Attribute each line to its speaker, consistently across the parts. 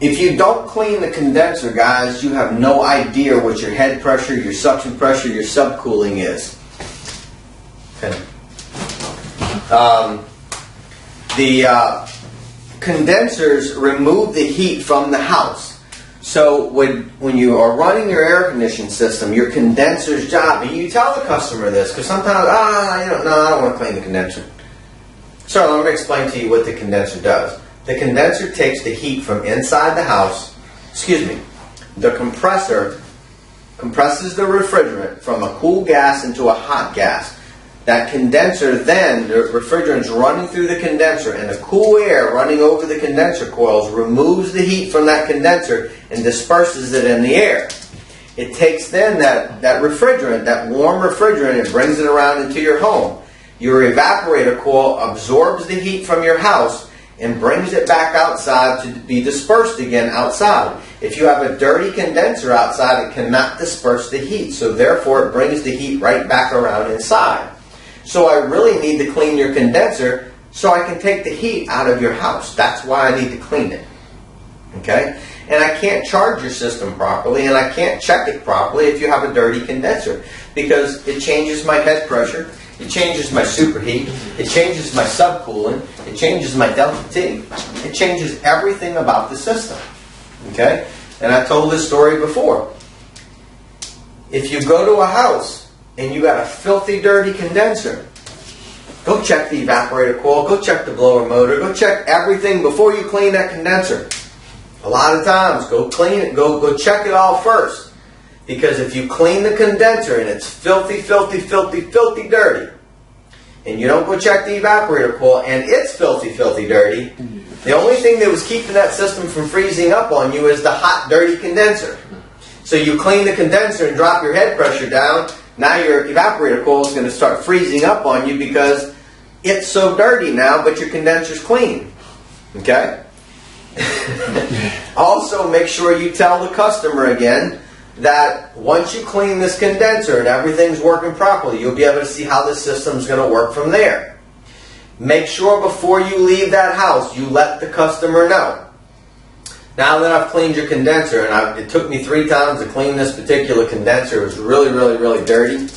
Speaker 1: If you don't clean the condenser, guys, you have no idea what your head pressure, your suction pressure, your subcooling is. Okay. The condensers remove the heat from the house. So when you are running your air conditioning system, your condenser's job, and you tell the customer this, because sometimes, I don't want to clean the condenser. So let me explain to you what the condenser does. The condenser takes the heat from inside the house, the compressor compresses the refrigerant from a cool gas into a hot gas. That condenser then, the refrigerant's running through the condenser, and the cool air running over the condenser coils removes the heat from that condenser and disperses it in the air. It takes then that refrigerant, that warm refrigerant, and brings it around into your home. Your evaporator coil absorbs the heat from your house and brings it back outside to be dispersed again outside. If you have a dirty condenser outside, it cannot disperse the heat, so therefore it brings the heat right back around inside. So I really need to clean your condenser so I can take the heat out of your house. That's why I need to clean it. Okay? And I can't charge your system properly, and I can't check it properly if you have a dirty condenser, because it changes my head pressure, it changes my superheat, it changes my subcooling, it changes my delta T. It changes everything about the system. Okay? And I told this story before. If you go to a house and you got a filthy, dirty condenser, go check the evaporator coil, go check the blower motor, go check everything before you clean that condenser. A lot of times, go clean it, go check it all first. Because if you clean the condenser and it's filthy, filthy, filthy, filthy dirty, and you don't go check the evaporator coil and it's filthy, filthy dirty, the only thing that was keeping that system from freezing up on you is the hot, dirty condenser. So you clean the condenser and drop your head pressure down, now your evaporator coil is going to start freezing up on you because it's so dirty now, but your condenser's clean. Okay? Also, make sure you tell the customer again that once you clean this condenser and everything's working properly, you'll be able to see how the system's going to work from there. Make sure before you leave that house, you let the customer know. Now that I've cleaned your condenser, and it took me 3 times to clean this particular condenser, it was really, really, really dirty.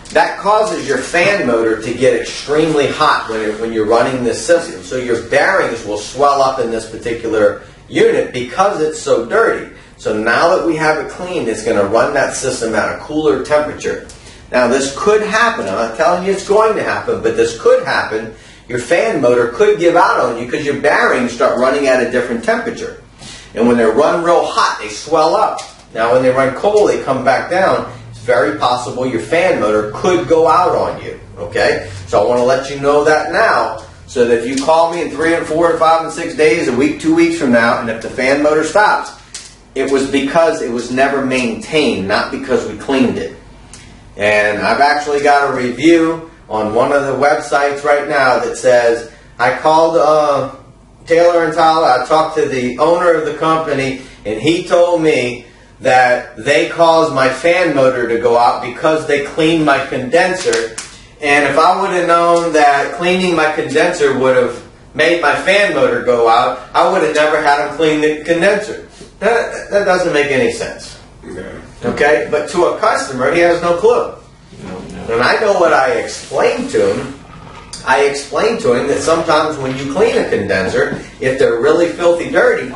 Speaker 1: That causes your fan motor to get extremely hot when you're running this system. So your bearings will swell up in this particular unit because it's so dirty. So now that we have it cleaned, it's going to run that system at a cooler temperature. Now this could happen. I'm not telling you it's going to happen, but this could happen. Your fan motor could give out on you because your bearings start running at a different temperature. And when they run real hot, they swell up. Now when they run cold, they come back down. It's very possible your fan motor could go out on you. Okay? So I want to let you know that now, so that if you call me in 3 and 4 and 5 and 6 days, a week, 2 weeks from now, and if the fan motor stops, it was because it was never maintained, not because we cleaned it. And I've actually got a review on one of the websites right now that says, I called Taylor & Tyler, I talked to the owner of the company, and he told me that they caused my fan motor to go out because they cleaned my condenser. And if I would have known that cleaning my condenser would have made my fan motor go out, I would have never had him clean the condenser. That doesn't make any sense. Okay? But to a customer, he has no clue. And I know what I explained to him. I explained to him that sometimes when you clean a condenser, if they're really filthy dirty,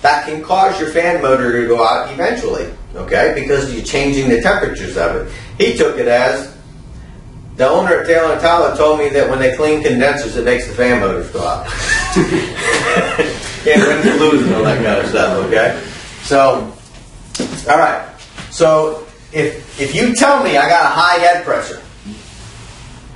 Speaker 1: that can cause your fan motor to go out eventually. Okay? Because you're changing the temperatures of it. He took it as, the owner at Taylor & Tyler told me that when they clean condensers, it makes the fan motors go out. Can't win and lose and all that kind of stuff, okay? So, alright. So, if you tell me I got a high head pressure,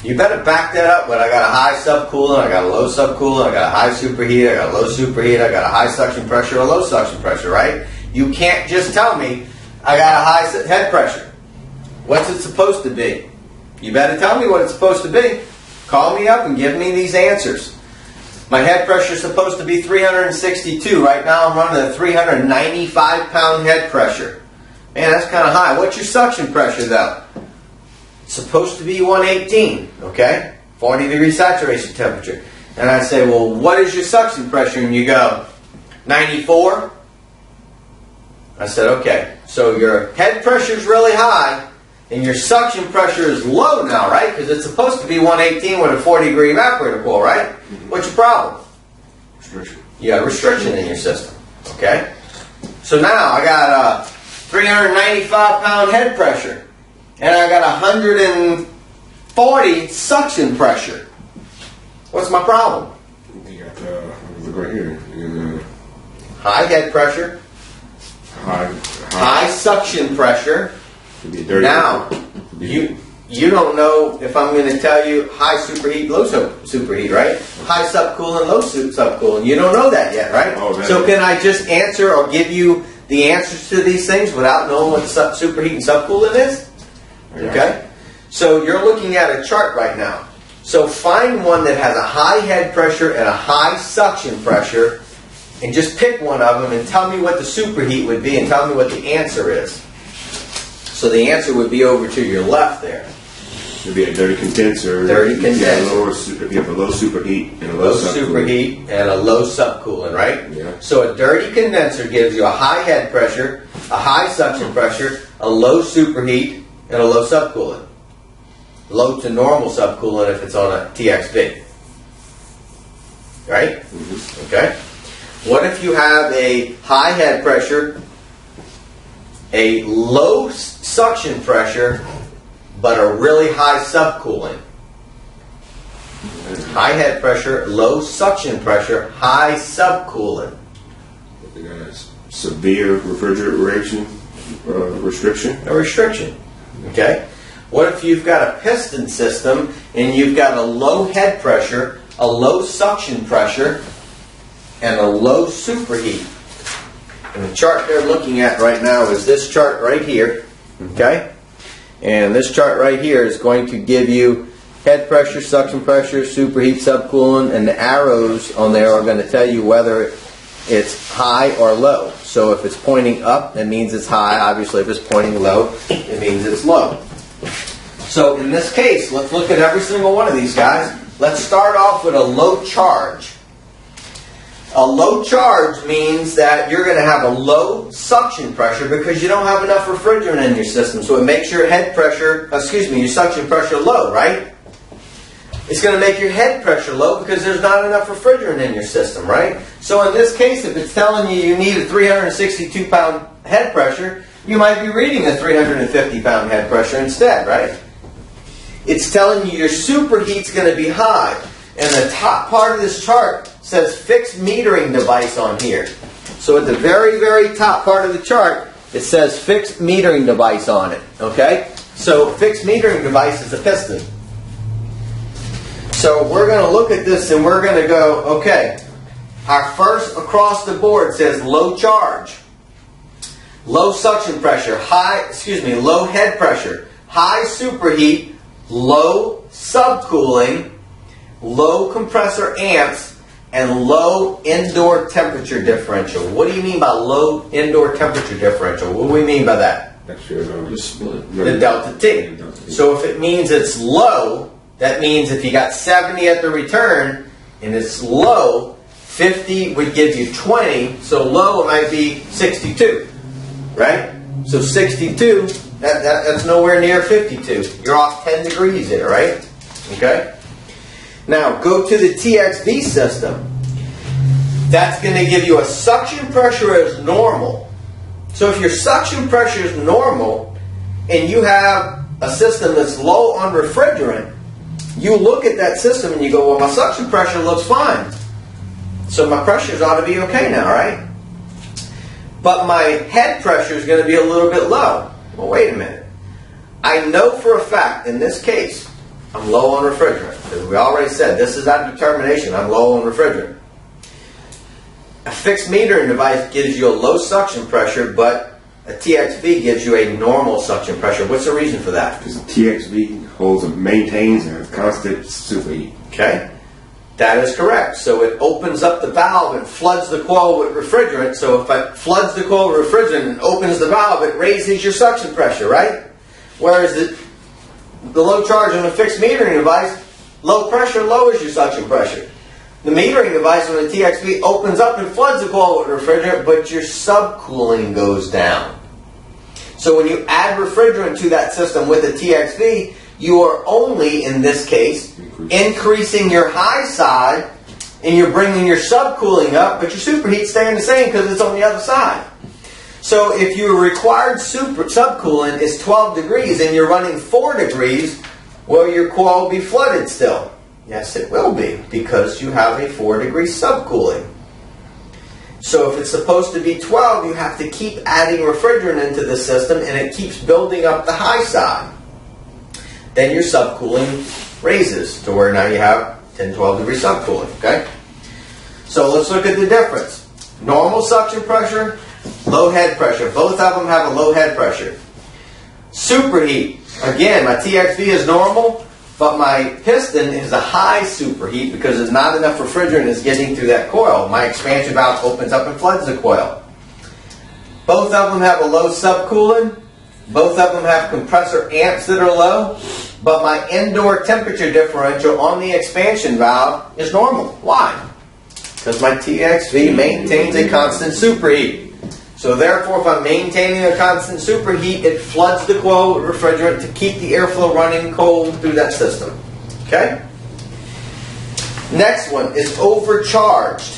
Speaker 1: you better back that up when I got a high subcoolant, I got a low subcoolant, I got a high superheat, I got a low superheat, I got a high suction pressure, a low suction pressure, right? You can't just tell me I got a high head pressure. What's it supposed to be? You better tell me what it's supposed to be. Call me up and give me these answers. My head pressure is supposed to be 362. Right now I'm running a 395-pound head pressure. Man, that's kind of high. What's your suction pressure, though? It's supposed to be 118, okay? 40-degree saturation temperature. And I say, well, what is your suction pressure? And you go, 94? I said, okay, so your head pressure is really high and your suction pressure is low now, right? Because it's supposed to be 118 with a 40-degree evaporator coil, right? What's your problem?
Speaker 2: Restriction.
Speaker 1: You got a restriction in your system, okay? So now I got a 395-pound head pressure and I got 140 suction pressure. What's my problem?
Speaker 2: You got look right here.
Speaker 1: High head pressure, high suction pressure.
Speaker 2: Could be a dirty.
Speaker 1: Now, you don't know if I'm going to tell you high superheat, low superheat, right? High subcoolant, low subcoolant. You don't know that yet, right?
Speaker 2: Oh,
Speaker 1: so can I just answer or give you the answers to these things without knowing what superheat and subcoolant is? Okay? So you're looking at a chart right now. So find one that has a high head pressure and a high suction pressure and just pick one of them and tell me what the superheat would be and tell me what the answer is. So the answer would be over to your left there.
Speaker 2: It'd be a dirty condenser.
Speaker 1: Dirty
Speaker 2: If
Speaker 1: condenser.
Speaker 2: you have a low superheat and a
Speaker 1: Low
Speaker 2: low subcoolant.
Speaker 1: superheat and a low subcoolant, right?
Speaker 2: Yeah.
Speaker 1: So a dirty condenser gives you a high head pressure, a high suction pressure, a low superheat, and a low subcoolant. Low to normal subcoolant if it's on a TXV. Right?
Speaker 2: Mm-hmm.
Speaker 1: Okay. What if you have a high head pressure, a low suction pressure, but a really high subcoolant? High head pressure, low suction pressure, high subcoolant.
Speaker 2: It has severe refrigeration restriction.
Speaker 1: A restriction. Okay? What if you've got a piston system and you've got a low head pressure, a low suction pressure, and a low superheat? And the chart they're looking at right now is this chart right here. Okay? And this chart right here is going to give you head pressure, suction pressure, superheat, subcoolant, and the arrows on there are going to tell you whether it's high or low. So if it's pointing up, it means it's high. Obviously, if it's pointing low, it means it's low. So in this case, let's look at every single one of these guys. Let's start off with a low charge. A low charge means that you're going to have a low suction pressure because you don't have enough refrigerant in your system. So it makes your your suction pressure low, right? It's going to make your head pressure low because there's not enough refrigerant in your system, right? So in this case, if it's telling you need a 362-pound head pressure, you might be reading a 350-pound head pressure instead, right? It's telling you your superheat's going to be high. And the top part of this chart says fixed metering device on here. So at the very, very top part of the chart, it says fixed metering device on it. Okay? So fixed metering device is a piston. So we're going to look at this and we're going to go, okay, our first across the board says low charge, low suction pressure, low head pressure, high superheat, low subcooling, low compressor amps, and low indoor temperature differential. What do you mean by low indoor temperature differential? What do we mean by that?
Speaker 2: That's your split.
Speaker 1: The delta T. So if it means it's low, that means if you got 70 at the return and it's low, 50 would give you 20. So low it might be 62, right? So 62, that's nowhere near 52. You're off 10 degrees there, right? Okay? Now, go to the TXV system. That's going to give you a suction pressure as normal. So if your suction pressure is normal and you have a system that's low on refrigerant, you look at that system and you go, well, my suction pressure looks fine. So my pressures ought to be okay now, right? But my head pressure is going to be a little bit low. Well, wait a minute. I know for a fact, in this case, I'm low on refrigerant. Because we already said, this is our determination, I'm low on refrigerant. A fixed metering device gives you a low suction pressure, but a TXV gives you a normal suction pressure. What's the reason for that?
Speaker 2: Because TXV maintains a constant superheat.
Speaker 1: Okay, that is correct. So it opens up the valve and floods the coil with refrigerant. So if it floods the coil with refrigerant and opens the valve, it raises your suction pressure, right? Whereas the low charge on a fixed metering device, low pressure lowers your suction pressure. the metering device on the TXV opens up and floods the coil with refrigerant, but your subcooling goes down. So when you add refrigerant to that system with a TXV, you are only, in this case, increasing your high side, and you're bringing your subcooling up, but your superheat's staying the same because it's on the other side. So if your required subcoolant is 12 degrees and you're running 4 degrees, will your coil be flooded still? Yes, it will be, because you have a 4-degree subcooling. So if it's supposed to be 12, you have to keep adding refrigerant into the system, and it keeps building up the high side. Then your subcooling raises to where now you have 10, 12 degree subcooling, okay? So let's look at the difference. Normal suction pressure, low head pressure. Both of them have a low head pressure. Superheat. Again, my TXV is normal, but my piston is a high superheat because there's not enough refrigerant is getting through that coil. My expansion valve opens up and floods the coil. Both of them have a low subcooling. Both of them have compressor amps that are low, but my indoor temperature differential on the expansion valve is normal. Why? Because my TXV maintains a constant superheat. So therefore, if I'm maintaining a constant superheat, it floods the coil with refrigerant to keep the airflow running cold through that system. Okay? Next one is overcharged.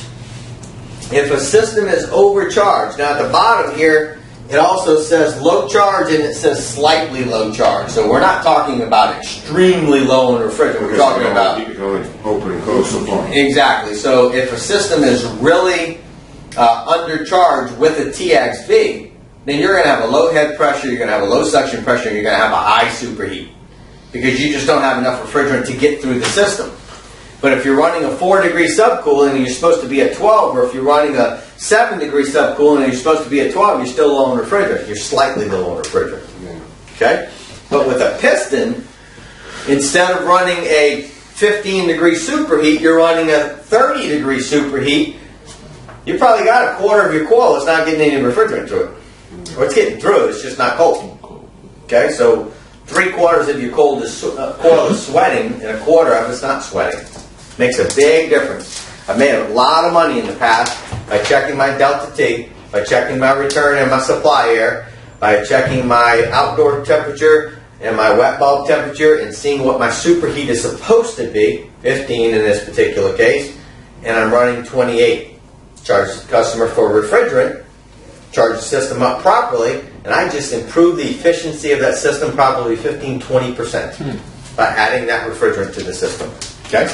Speaker 1: If a system is overcharged, now at the bottom here, it also says low charge and it says slightly low charge. So we're not talking about extremely low in refrigerant. We're talking about...
Speaker 2: You can only open and close so far.
Speaker 1: Exactly. So if a system is really undercharged with a TXV, then you're going to have a low head pressure, you're going to have a low suction pressure, and you're going to have a high superheat. Because you just don't have enough refrigerant to get through the system. But if you're running a 4-degree subcooling and you're supposed to be at 12, or if you're running a 7-degree subcooling and you're supposed to be at 12, you're still low on refrigerant. You're slightly low on refrigerant. Okay? But with a piston, instead of running a 15-degree superheat, you're running a 30-degree superheat. You probably got a quarter of your coil that's not getting any refrigerant through it. Or it's getting through it, it's just not cold. Okay? So 3/4 of your coil is sweating and a quarter of it's not sweating. Makes a big difference. I've made a lot of money in the past by checking my delta T, by checking my return and my supply air, by checking my outdoor temperature and my wet bulb temperature and seeing what my superheat is supposed to be, 15 in this particular case, and I'm running 28. Charge the customer for refrigerant, charge the system up properly, and I just improve the efficiency of that system probably 15-20% by adding that refrigerant to the system. Okay?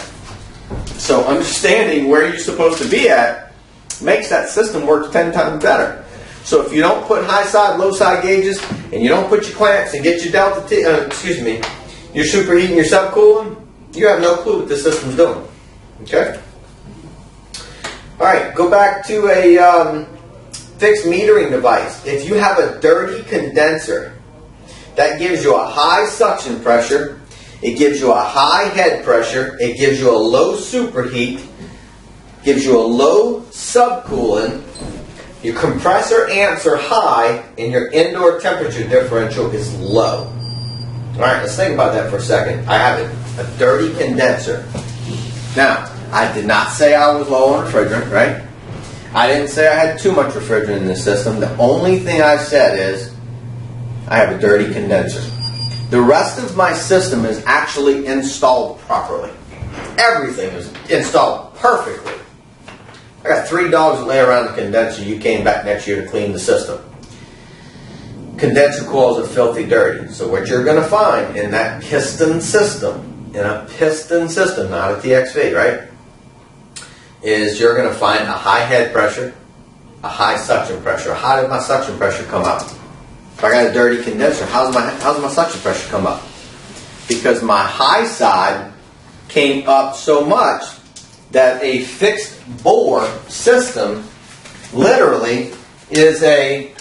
Speaker 1: So understanding where you're supposed to be at makes that system work 10 times better. So if you don't put high side, low side gauges, and you don't put your clamps and get your delta T, your superheat and your subcooling, you have no clue what the system's doing. Okay? Alright, go back to a fixed metering device. If you have a dirty condenser, that gives you a high suction pressure, it gives you a high head pressure, it gives you a low superheat, gives you a low subcooling, your compressor amps are high, and your indoor temperature differential is low. Alright, let's think about that for a second. I have a dirty condenser. Now, I did not say I was low on refrigerant, right? I didn't say I had too much refrigerant in the system. The only thing I said is I have a dirty condenser. The rest of my system is actually installed properly. Everything is installed perfectly. I got 3 dogs that lay around the condenser. You came back next year to clean the system. Condenser coils are filthy dirty. So what you're going to find in that piston system, not a TXV, right? Is you're going to find a high head pressure, a high suction pressure. How did my suction pressure come up? If I got a dirty condenser, how's my suction pressure come up? Because my high side came up so much that a fixed bore system literally is a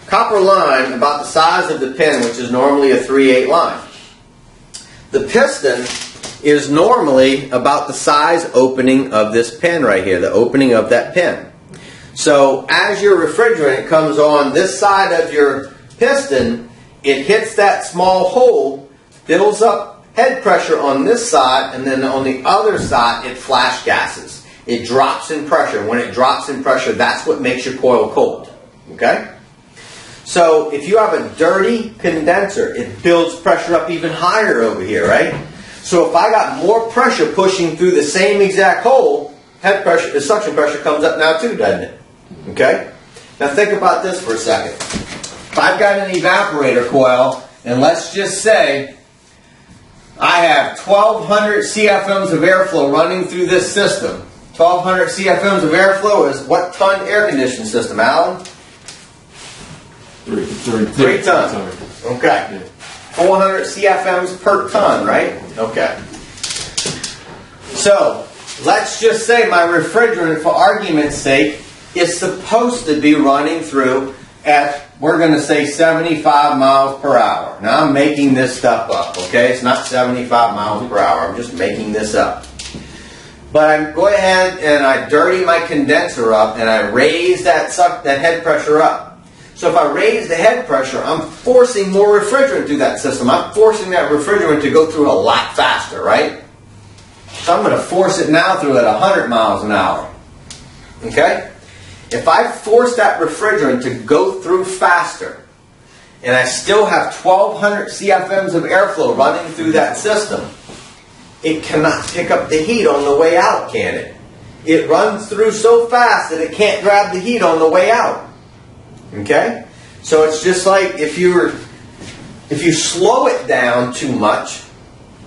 Speaker 1: copper line about the size of the pin, which is normally a 3/8 line. The piston is normally about the size opening of this pin right here, the opening of that pin. So as your refrigerant comes on this side of your piston, it hits that small hole, fills up head pressure on this side, and then on the other side it flash gases. It drops in pressure. When it drops in pressure, that's what makes your coil cold. Okay? So if you have a dirty condenser, it builds pressure up even higher over here, right? So if I got more pressure pushing through the same exact hole, head pressure, the suction pressure comes up now too, doesn't it? Okay? Now think about this for a second. If I've got an evaporator coil, and let's just say I have 1,200 CFMs of airflow running through this system. 1,200 CFMs of airflow is what ton air conditioning system, Alan? 3 tons. Okay. 400 CFMs per ton, right? Okay. So, let's just say my refrigerant, for argument's sake, is supposed to be running through at, we're going to say 75 miles per hour. Now I'm making this stuff up, okay? It's not 75 miles per hour. I'm just making this up. But I go ahead and I dirty my condenser up and I raise that head pressure up. So if I raise the head pressure, I'm forcing more refrigerant through that system. I'm forcing that refrigerant to go through a lot faster, right? So I'm going to force it now through at 100 miles an hour. Okay? If I force that refrigerant to go through faster, and I still have 1,200 CFMs of airflow running through that system, it cannot pick up the heat on the way out, can it? It runs through so fast that it can't grab the heat on the way out. Okay? So it's just like if you slow it down too much,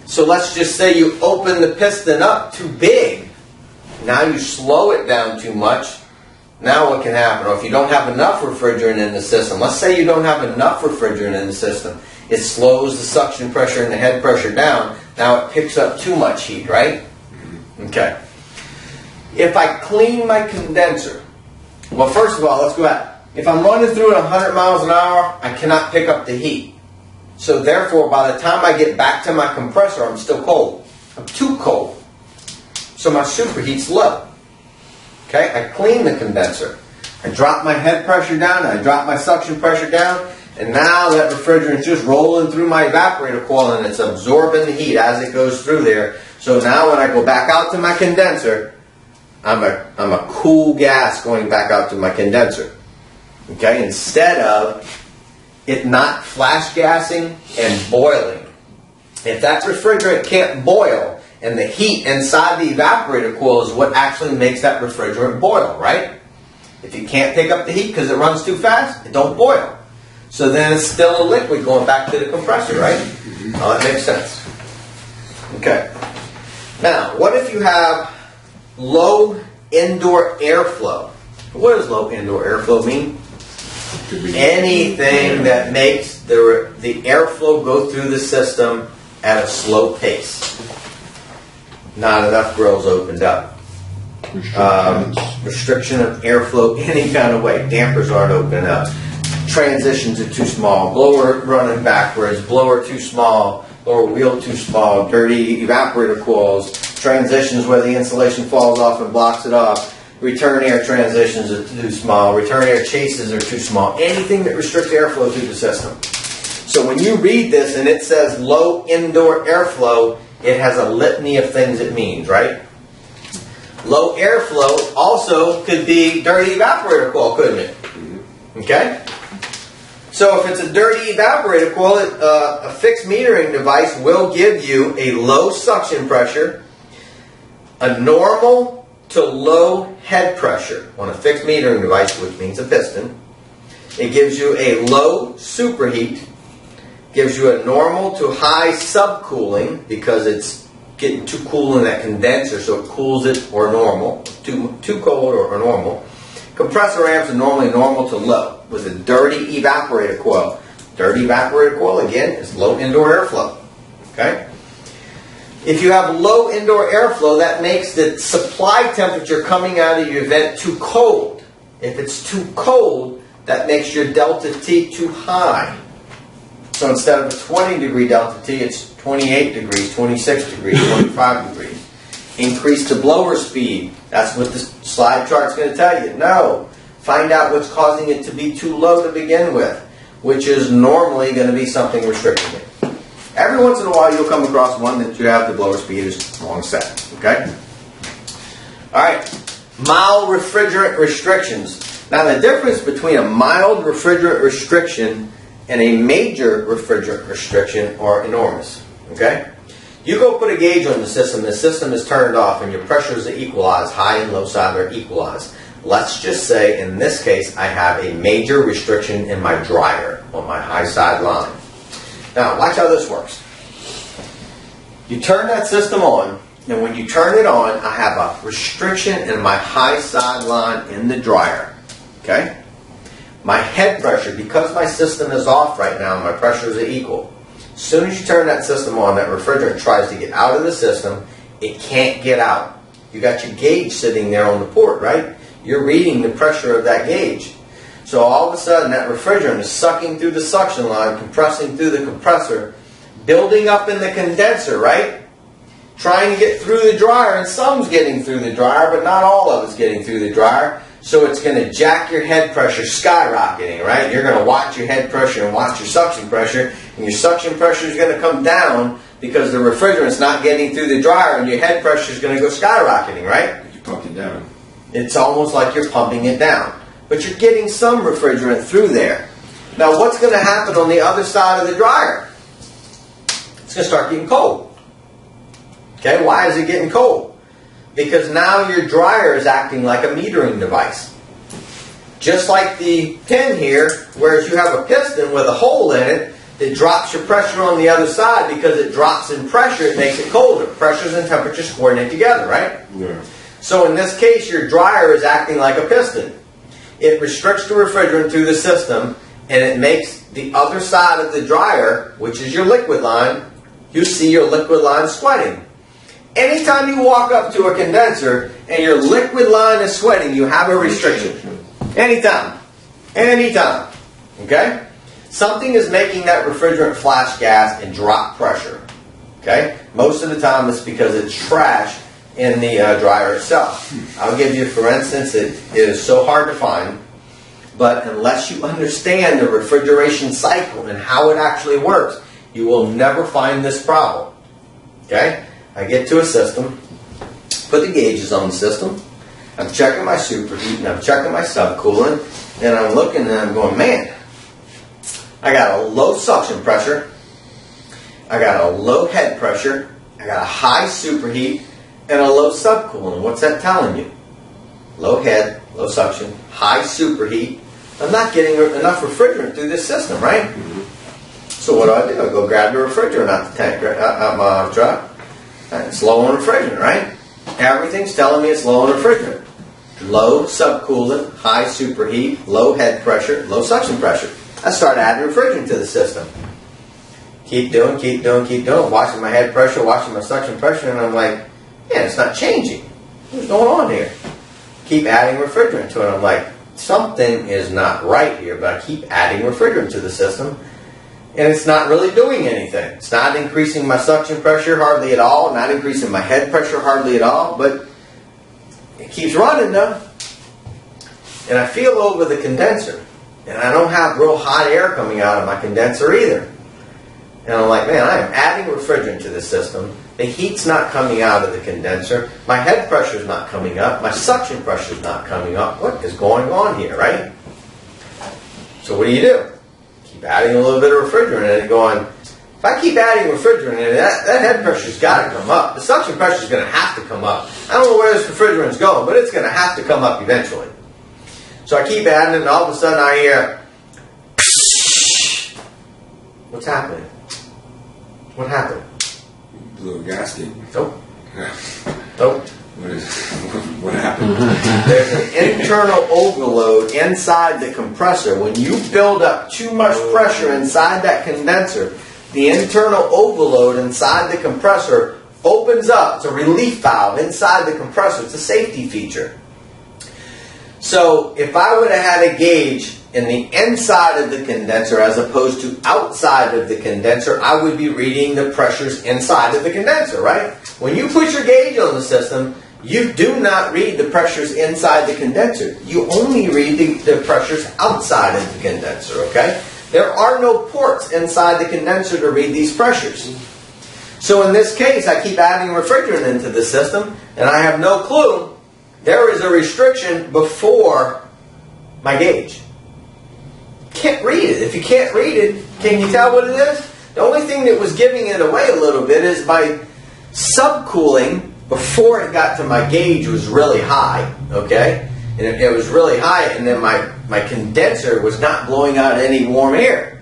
Speaker 1: so let's just say you open the piston up too big. Now you slow it down too much. Now what can happen? Or if you don't have enough refrigerant in the system, let's say you don't have enough refrigerant in the system, it slows the suction pressure and the head pressure down. Now it picks up too much heat, right? Okay. If I clean my condenser, well, first of all, let's go back. If I'm running through at 100 miles an hour, I cannot pick up the heat. So therefore, by the time I get back to my compressor, I'm still cold. I'm too cold. So my superheat's low. Okay, I clean the condenser. I drop my head pressure down, I drop my suction pressure down, and now that refrigerant's just rolling through my evaporator coil and it's absorbing the heat as it goes through there. So now when I go back out to my condenser, I'm a cool gas going back out to my condenser. Okay, instead of it not flash gassing and boiling. If that refrigerant can't boil, and the heat inside the evaporator coil is what actually makes that refrigerant boil, right? If you can't pick up the heat because it runs too fast, it don't boil. So then it's still a liquid going back to the compressor, right? Oh, that makes sense. Okay. Now, what if you have low indoor airflow? What does low indoor airflow mean? Anything that makes the airflow go through the system at a slow pace. Not enough grills opened up. Restriction of airflow any kind of way. Dampers aren't opening up. Transitions are too small. Blower running backwards. Blower too small. Blower wheel too small. Dirty evaporator coils. Transitions where the insulation falls off and blocks it off. Return air transitions are too small. Return air chases are too small. Anything that restricts airflow through the system. So when you read this and it says low indoor airflow, it has a litany of things it means, right? Low airflow also could be dirty evaporator coil, couldn't it? Okay? So if it's a dirty evaporator coil, a fixed metering device will give you a low suction pressure, a normal to low head pressure on a fixed metering device, which means a piston. It gives you a low superheat, gives you a normal to high subcooling because it's getting too cool in that condenser, so it cools it or normal, too cold or normal. Compressor amps are normally normal to low with a dirty evaporator coil. Dirty evaporator coil, again, is low indoor airflow. Okay? If you have low indoor airflow, that makes the supply temperature coming out of your vent too cold. If it's too cold, that makes your delta T too high. So instead of a 20 degree delta T, it's 28 degrees, 26 degrees, 25 degrees. Increase the blower speed. That's what the slide chart's going to tell you. No. Find out what's causing it to be too low to begin with, which is normally going to be something restricting it. Every once in a while you'll come across one that you have the blower speed is wrong set. Okay? Alright. Mild refrigerant restrictions. Now the difference between a mild refrigerant restriction and a major refrigerant restriction are enormous. Okay? You go put a gauge on the system is turned off and your pressures are equalized, high and low side are equalized. Let's just say in this case I have a major restriction in my dryer on my high side line. Now watch how this works. You turn that system on, and when you turn it on I have a restriction in my high side line in the dryer. Okay? My head pressure, because my system is off right now, my pressures are equal. As soon as you turn that system on, that refrigerant tries to get out of the system, it can't get out. You got your gauge sitting there on the port, right? You're reading the pressure of that gauge. So all of a sudden that refrigerant is sucking through the suction line, compressing through the compressor, building up in the condenser, right? Trying to get through the dryer, and some's getting through the dryer, but not all of it's getting through the dryer. So it's going to jack your head pressure skyrocketing, right? You're going to watch your head pressure and watch your suction pressure, and your suction pressure is going to come down because the refrigerant's not getting through the dryer, and your head pressure is going to go skyrocketing, right?
Speaker 2: You pumped it down.
Speaker 1: It's almost like you're pumping it down. But you're getting some refrigerant through there. Now what's going to happen on the other side of the dryer? It's going to start getting cold. Okay, why is it getting cold? Because now your dryer is acting like a metering device. Just like the pin here, whereas you have a piston with a hole in it that drops your pressure on the other side, because it drops in pressure, it makes it colder. Pressures and temperatures coordinate together, right?
Speaker 2: Yeah.
Speaker 1: So in this case, your dryer is acting like a piston. It restricts the refrigerant through the system, and it makes the other side of the dryer, which is your liquid line, you see your liquid line sweating. Anytime you walk up to a condenser and your liquid line is sweating, you have a restriction. Anytime. Anytime. Okay? Something is making that refrigerant flash gas and drop pressure. Okay? Most of the time it's because it's trash in the dryer itself. I'll give you, for instance, it is so hard to find, but unless you understand the refrigeration cycle and how it actually works, you will never find this problem. Okay? I get to a system, put the gauges on the system, I'm checking my superheat and I'm checking my subcoolant, and I'm looking and I'm going, man, I got a low suction pressure, I got a low head pressure, I got a high superheat, and a low subcoolant. What's that telling you? Low head, low suction, high superheat. I'm not getting enough refrigerant through this system, right? So what do? I go grab the refrigerant out the tank, out my truck. It's low on refrigerant, right? Everything's telling me it's low on refrigerant. Low subcoolant, high superheat, low head pressure, low suction pressure. I start adding refrigerant to the system. Keep doing, watching my head pressure, watching my suction pressure, and I'm like, man, it's not changing. What's going on here? Keep adding refrigerant to it. I'm like, something is not right here, but I keep adding refrigerant to the system, and it's not really doing anything. It's not increasing my suction pressure hardly at all, not increasing my head pressure hardly at all, but it keeps running though. And I feel over the condenser, and I don't have real hot air coming out of my condenser either. And I'm like, man, I am adding refrigerant to the system. The heat's not coming out of the condenser. My head pressure's not coming up. My suction pressure's not coming up. What is going on here, right? So what do? Keep adding a little bit of refrigerant and going, if I keep adding refrigerant in, that head pressure's got to come up. The suction pressure's going to have to come up. I don't know where this refrigerant's going, but it's going to have to come up eventually. So I keep adding it, and all of a sudden I hear, what's happening? What happened?
Speaker 2: Blew a gasket.
Speaker 1: Nope. Nope.
Speaker 2: What happened?
Speaker 1: There's an internal overload inside the compressor. When you build up too much pressure inside that condenser, the internal overload inside the compressor opens up. It's a relief valve inside the compressor. It's a safety feature. So if I would have had a gauge in the inside of the condenser as opposed to outside of the condenser, I would be reading the pressures inside of the condenser, right? When you put your gauge on the system, you do not read the pressures inside the condenser. You only read the pressures outside of the condenser, okay? There are no ports inside the condenser to read these pressures. So in this case, I keep adding refrigerant into the system, and I have no clue. There is a restriction before my gauge. Can't read it. If you can't read it, can you tell what it is? The only thing that was giving it away a little bit is my subcooling before it got to my gauge was really high, okay? And it was really high, and then my condenser was not blowing out any warm air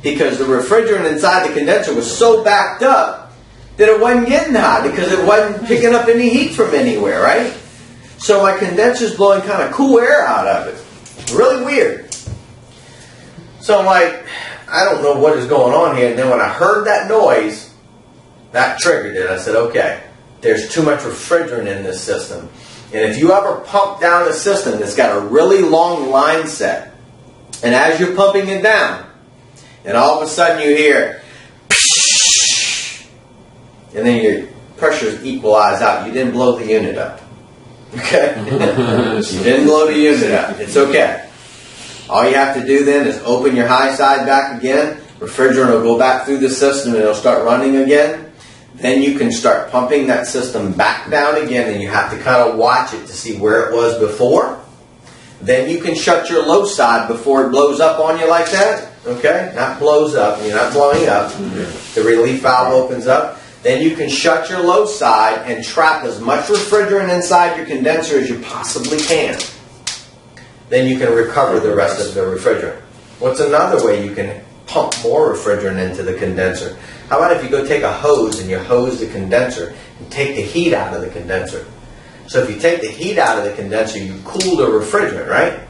Speaker 1: because the refrigerant inside the condenser was so backed up that it wasn't getting hot because it wasn't picking up any heat from anywhere, right? So my condenser's blowing kind of cool air out of it. Really weird. So I'm like, I don't know what is going on here. And then when I heard that noise, that triggered it. I said, okay, there's too much refrigerant in this system. And if you ever pump down a system that's got a really long line set, and as you're pumping it down, and all of a sudden you hear, and then your pressures equalize out. You didn't blow the unit up. Okay? You didn't blow the unit up. It's okay. All you have to do then is open your high side back again. Refrigerant will go back through the system and it'll start running again. Then you can start pumping that system back down again, and you have to kind of watch it to see where it was before. Then you can shut your low side before it blows up on you like that. Okay? Not blows up. You're not blowing up. The relief valve opens up. Then you can shut your low side and trap as much refrigerant inside your condenser as you possibly can. Then you can recover the rest of the refrigerant. What's another way you can pump more refrigerant into the condenser? How about if you go take a hose and you hose the condenser and take the heat out of the condenser? So if you take the heat out of the condenser, you cool the refrigerant, right?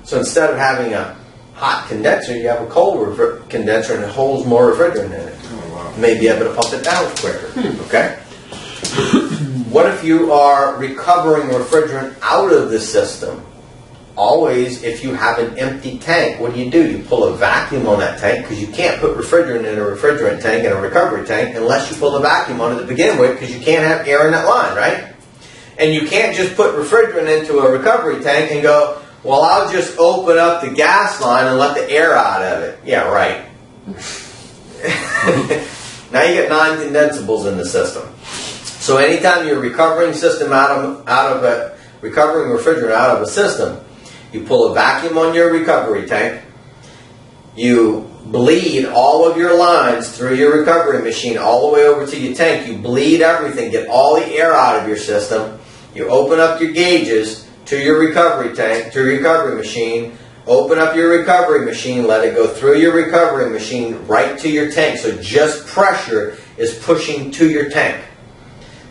Speaker 1: So instead of having a hot condenser, you have a cold condenser and it holds more refrigerant in it. You may be able to pump it down quicker, okay? What if you are recovering refrigerant out of the system? Always, if you have an empty tank, what do? You pull a vacuum on that tank, because you can't put refrigerant in a refrigerant tank and a recovery tank unless you pull the vacuum on it to begin with, because you can't have air in that line, right? And you can't just put refrigerant into a recovery tank and go, well, I'll just open up the gas line and let the air out of it. Yeah, right. Now you get 9 condensables in the system. So anytime you're recovering system recovering refrigerant out of a system, you pull a vacuum on your recovery tank, you bleed all of your lines through your recovery machine all the way over to your tank. You bleed everything, get all the air out of your system. You open up your gauges to your recovery tank, to your recovery machine. Open up your recovery machine, let it go through your recovery machine right to your tank. So just pressure is pushing to your tank.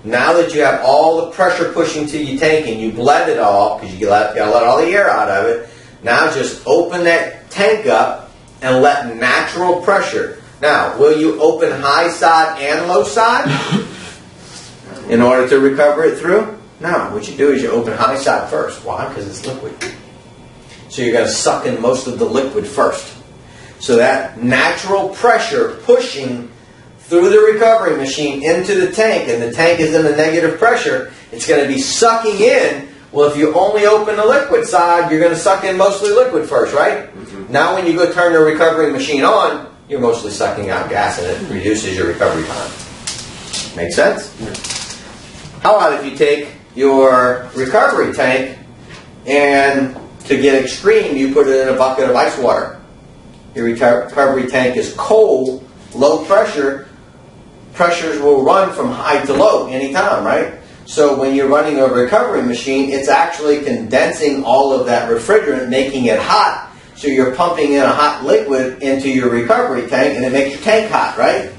Speaker 1: Now that you have all the pressure pushing to your tank and you bled it all, because you got to let all the air out of it, now just open that tank up and let natural pressure. Now, will you open high side and low side in order to recover it through? No. What you do is you open high side first. Why? Because it's liquid. So you're going to suck in most of the liquid first. So that natural pressure pushing through the recovery machine into the tank, and the tank is in a negative pressure, it's going to be sucking in. Well, if you only open the liquid side, you're going to suck in mostly liquid first, right? Mm-hmm. Now when you go turn the recovery machine on, you're mostly sucking out gas, and it reduces your recovery time. Make sense? Mm-hmm. How about if you take your recovery tank and, to get extreme, you put it in a bucket of ice water. Your recovery tank is cold, low pressure. Pressures will run from high to low anytime, right? So when you're running a recovery machine, it's actually condensing all of that refrigerant, making it hot. So you're pumping in a hot liquid into your recovery tank, and it makes your tank hot, right?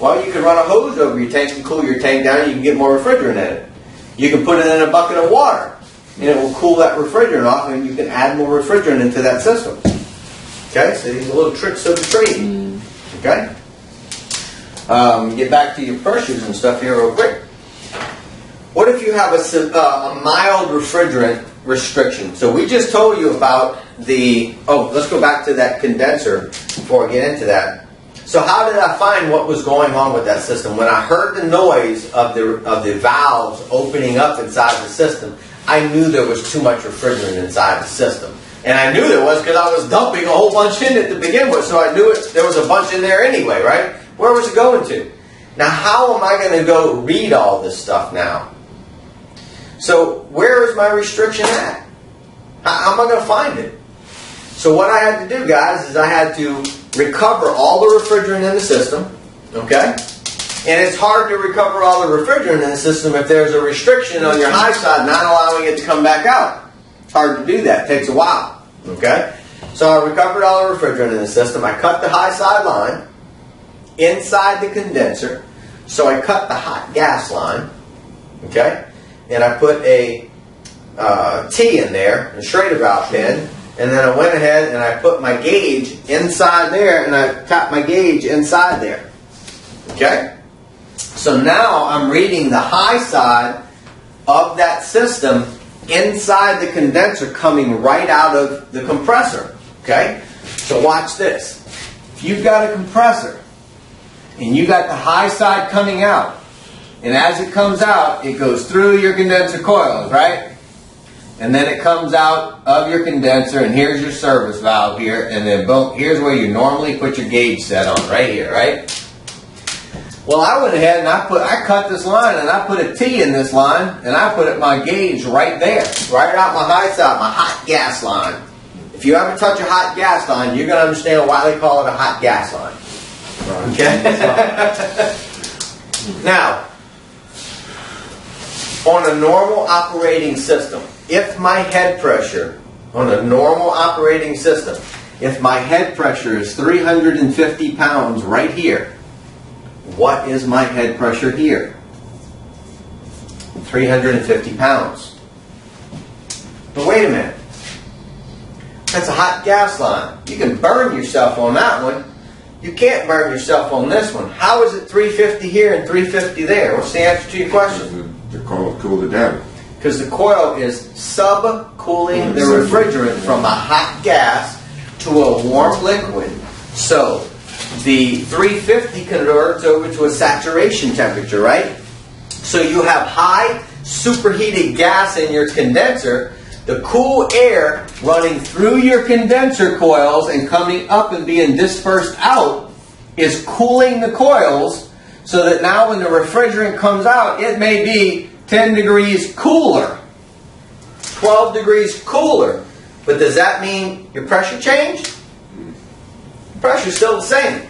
Speaker 1: Well, you can run a hose over your tank and cool your tank down, and you can get more refrigerant in it. You can put it in a bucket of water, and it will cool that refrigerant off, and you can add more refrigerant into that system. Okay, so these are little tricks of the trade. Okay? Get back to your pressures and stuff here real quick. What if you have a mild refrigerant restriction? So we just told you about let's go back to that condenser before I get into that. So how did I find what was going on with that system? When I heard the noise of the valves opening up inside the system, I knew there was too much refrigerant inside the system. And I knew there was because I was dumping a whole bunch in it to begin with, so I knew there was a bunch in there anyway, right? Where was it going to? Now, how am I going to go read all this stuff now? So, where is my restriction at? How am I going to find it? So what I had to do, guys, is I had to recover all the refrigerant in the system, okay? And it's hard to recover all the refrigerant in the system if there's a restriction on your high side not allowing it to come back out. It's hard to do that. It takes a while, okay? So I recovered all the refrigerant in the system. I cut the high side line inside the condenser. So I cut the hot gas line, okay? And I put a T in there, a Schrader valve pin. And then I went ahead and I put my gauge inside there, and I tapped my gauge inside there. Okay? So now I'm reading the high side of that system inside the condenser coming right out of the compressor. Okay? So watch this. If you've got a compressor and you got the high side coming out, and as it comes out, it goes through your condenser coils, right? And then it comes out of your condenser, and here's your service valve here, and then boom, here's where you normally put your gauge set on, right here, right? Well, I went ahead and I cut this line, and I put a T in this line, and I put my gauge right there, right out my high side, my hot gas line. If you ever touch a hot gas line, you're going to understand why they call it a hot gas line. Okay? Now, on a normal operating system, if my head pressure, on a normal operating system, if my head pressure is 350 pounds right here, what is my head pressure here? 350 pounds. But wait a minute. That's a hot gas line. You can burn yourself on that one. You can't burn yourself on this one. How is it 350 here and 350 there? What's the answer to your question?
Speaker 2: The coil cooled it down.
Speaker 1: Because the coil is sub-cooling the refrigerant from a hot gas to a warm liquid. So the 350 converts over to a saturation temperature, right? So you have high superheated gas in your condenser. The cool air running through your condenser coils and coming up and being dispersed out is cooling the coils, so that now when the refrigerant comes out, it may be 10 degrees cooler, 12 degrees cooler. But does that mean your pressure changed? The pressure's still the same.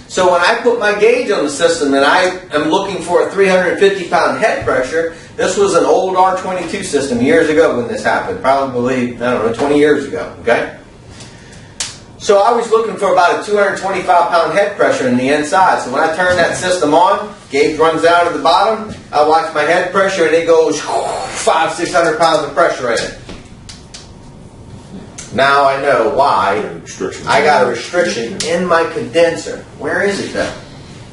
Speaker 1: So when I put my gauge on the system and I am looking for a 350 pound head pressure, this was an old R22 system years ago when this happened, probably, I don't know, 20 years ago, okay? So I was looking for about a 225 pound head pressure in the inside. So when I turn that system on, gauge runs down to the bottom, I watch my head pressure and it goes 500-600 pounds of pressure in it. Now I know why I got a restriction in my condenser. Where is it then?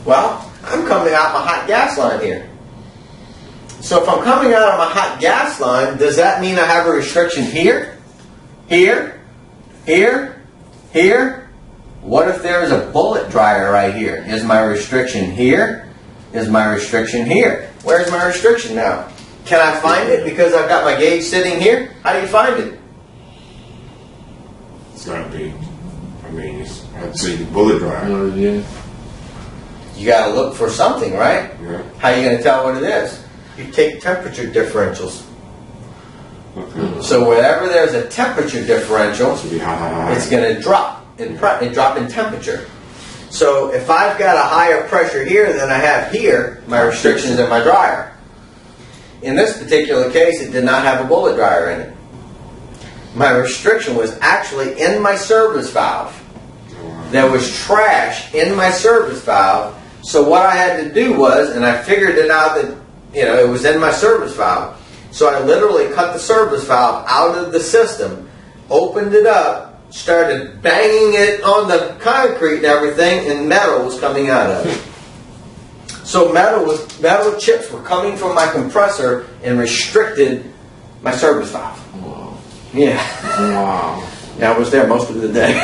Speaker 1: Well, I'm coming out my hot gas line here. So if I'm coming out of my hot gas line, does that mean I have a restriction here? Here? Here? Here? What if there's a bullet dryer right here? Is my restriction here? Is my restriction here? Where's my restriction now? Can I find it because I've got my gauge sitting here? How do you find it?
Speaker 2: It's got to be, I'd say the bullet dryer.
Speaker 3: Yeah.
Speaker 1: You got to look for something, right?
Speaker 2: Yeah.
Speaker 1: How are you going to tell what it is? You take temperature differentials.
Speaker 2: Okay.
Speaker 1: So wherever there's a temperature differential,
Speaker 2: It should be high.
Speaker 1: it's going to drop in temperature. So if I've got a higher pressure here than I have here, my restriction is in my dryer. In this particular case, it did not have a bullet dryer in it. My restriction was actually in my service valve. There was trash in my service valve. So what I had to do was, and I figured it out that it was in my service valve. So I literally cut the service valve out of the system, opened it up, started banging it on the concrete and everything, and metal was coming out of it. So metal chips were coming from my compressor and restricted my service valve.
Speaker 3: Wow.
Speaker 1: Yeah.
Speaker 3: Wow.
Speaker 1: Yeah, I was there most of the day.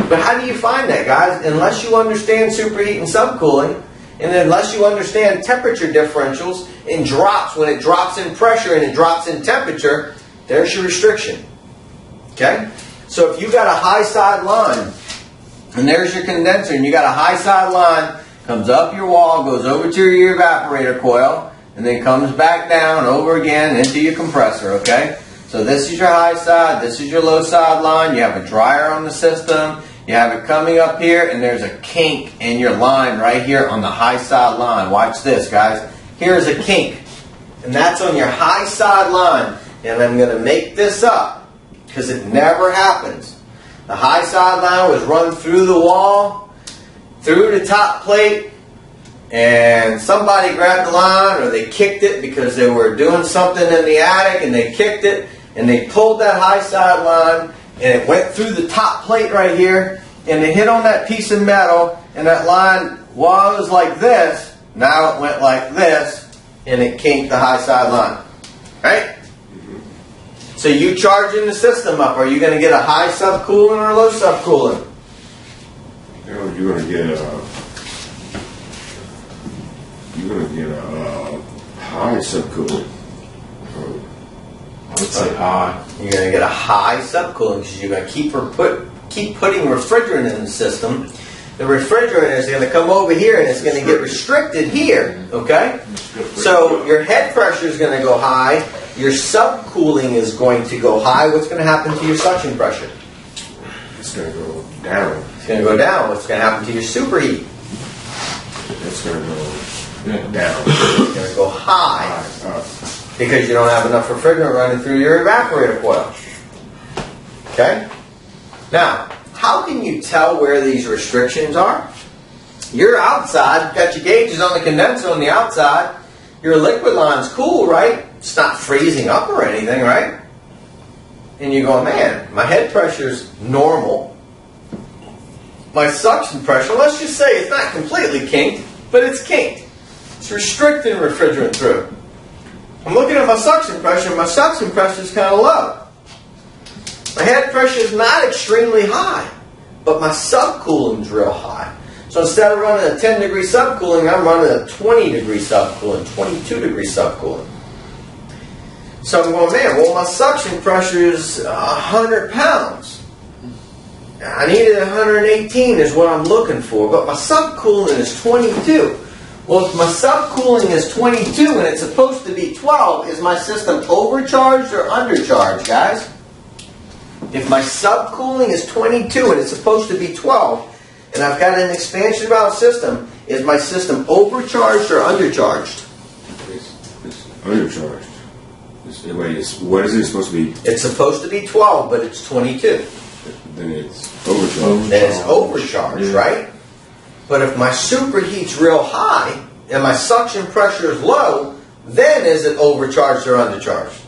Speaker 1: But how do you find that, guys? Unless you understand superheat and subcooling, and unless you understand temperature differentials and drops, when it drops in pressure and it drops in temperature, There's your restriction. Okay? So if you got a high side line, and there's your condenser, and you got a high side line, comes up your wall, goes over to your evaporator coil, and then comes back down over again into your compressor, okay? So this is your high side, this is your low side line, you have a dryer on the system, you have it coming up here, and there's a kink in your line right here on the high side line. Watch this, guys. Here's a kink, and that's on your high side line. And I'm going to make this up, because it never happens. The high side line was run through the wall, through the top plate, and somebody grabbed the line, or they kicked it because they were doing something in the attic, and they kicked it, and they pulled that high side line, and it went through the top plate right here, and it hit on that piece of metal, and that line was like this. Now it went like this, and it kinked the high side line. Right? So you charging the system up, are you going to get a high subcooling or a low subcooling?
Speaker 2: You're gonna get a high subcooling.
Speaker 3: I would say high.
Speaker 1: You're going to get a high subcooling because you're going to keep putting refrigerant in the system. The refrigerant is going to come over here and it's going to get restricted here, okay? So your head pressure is going to go high. Your subcooling is going to go high. What's going to happen to your suction pressure?
Speaker 2: It's gonna go down.
Speaker 1: It's going to go down. What's going to happen to your superheat?
Speaker 2: It's gonna go down.
Speaker 1: It's going to go high
Speaker 2: Up.
Speaker 1: because you don't have enough refrigerant running through your evaporator coil. Okay? Now, how can you tell where these restrictions are? You're outside, got your gauges on the condenser on the outside. Your liquid line's cool, right? It's not freezing up or anything, right? And you go, man, my head pressure's normal. My suction pressure, let's just say it's not completely kinked, but it's kinked. It's restricting refrigerant through. I'm looking at my suction pressure is kind of low. My head pressure is not extremely high, but my subcooling's real high. So instead of running a 10 degree subcooling, I'm running a 20 degree subcooling, 22 degree subcooling. So I'm going, man, well, my suction pressure is 100 pounds. I needed 118 is what I'm looking for, but my subcooling is 22. Well, if my subcooling is 22 and it's supposed to be 12, is my system overcharged or undercharged, guys? If my subcooling is 22 and it's supposed to be 12, and I've got an expansion valve system, is my system overcharged or undercharged?
Speaker 2: It's undercharged. What is it supposed to be?
Speaker 1: It's supposed to be 12, but it's 22.
Speaker 2: Then it's overcharged.
Speaker 1: Then it's overcharged, right? But if my superheat's real high and my suction pressure is low, then is it overcharged or undercharged?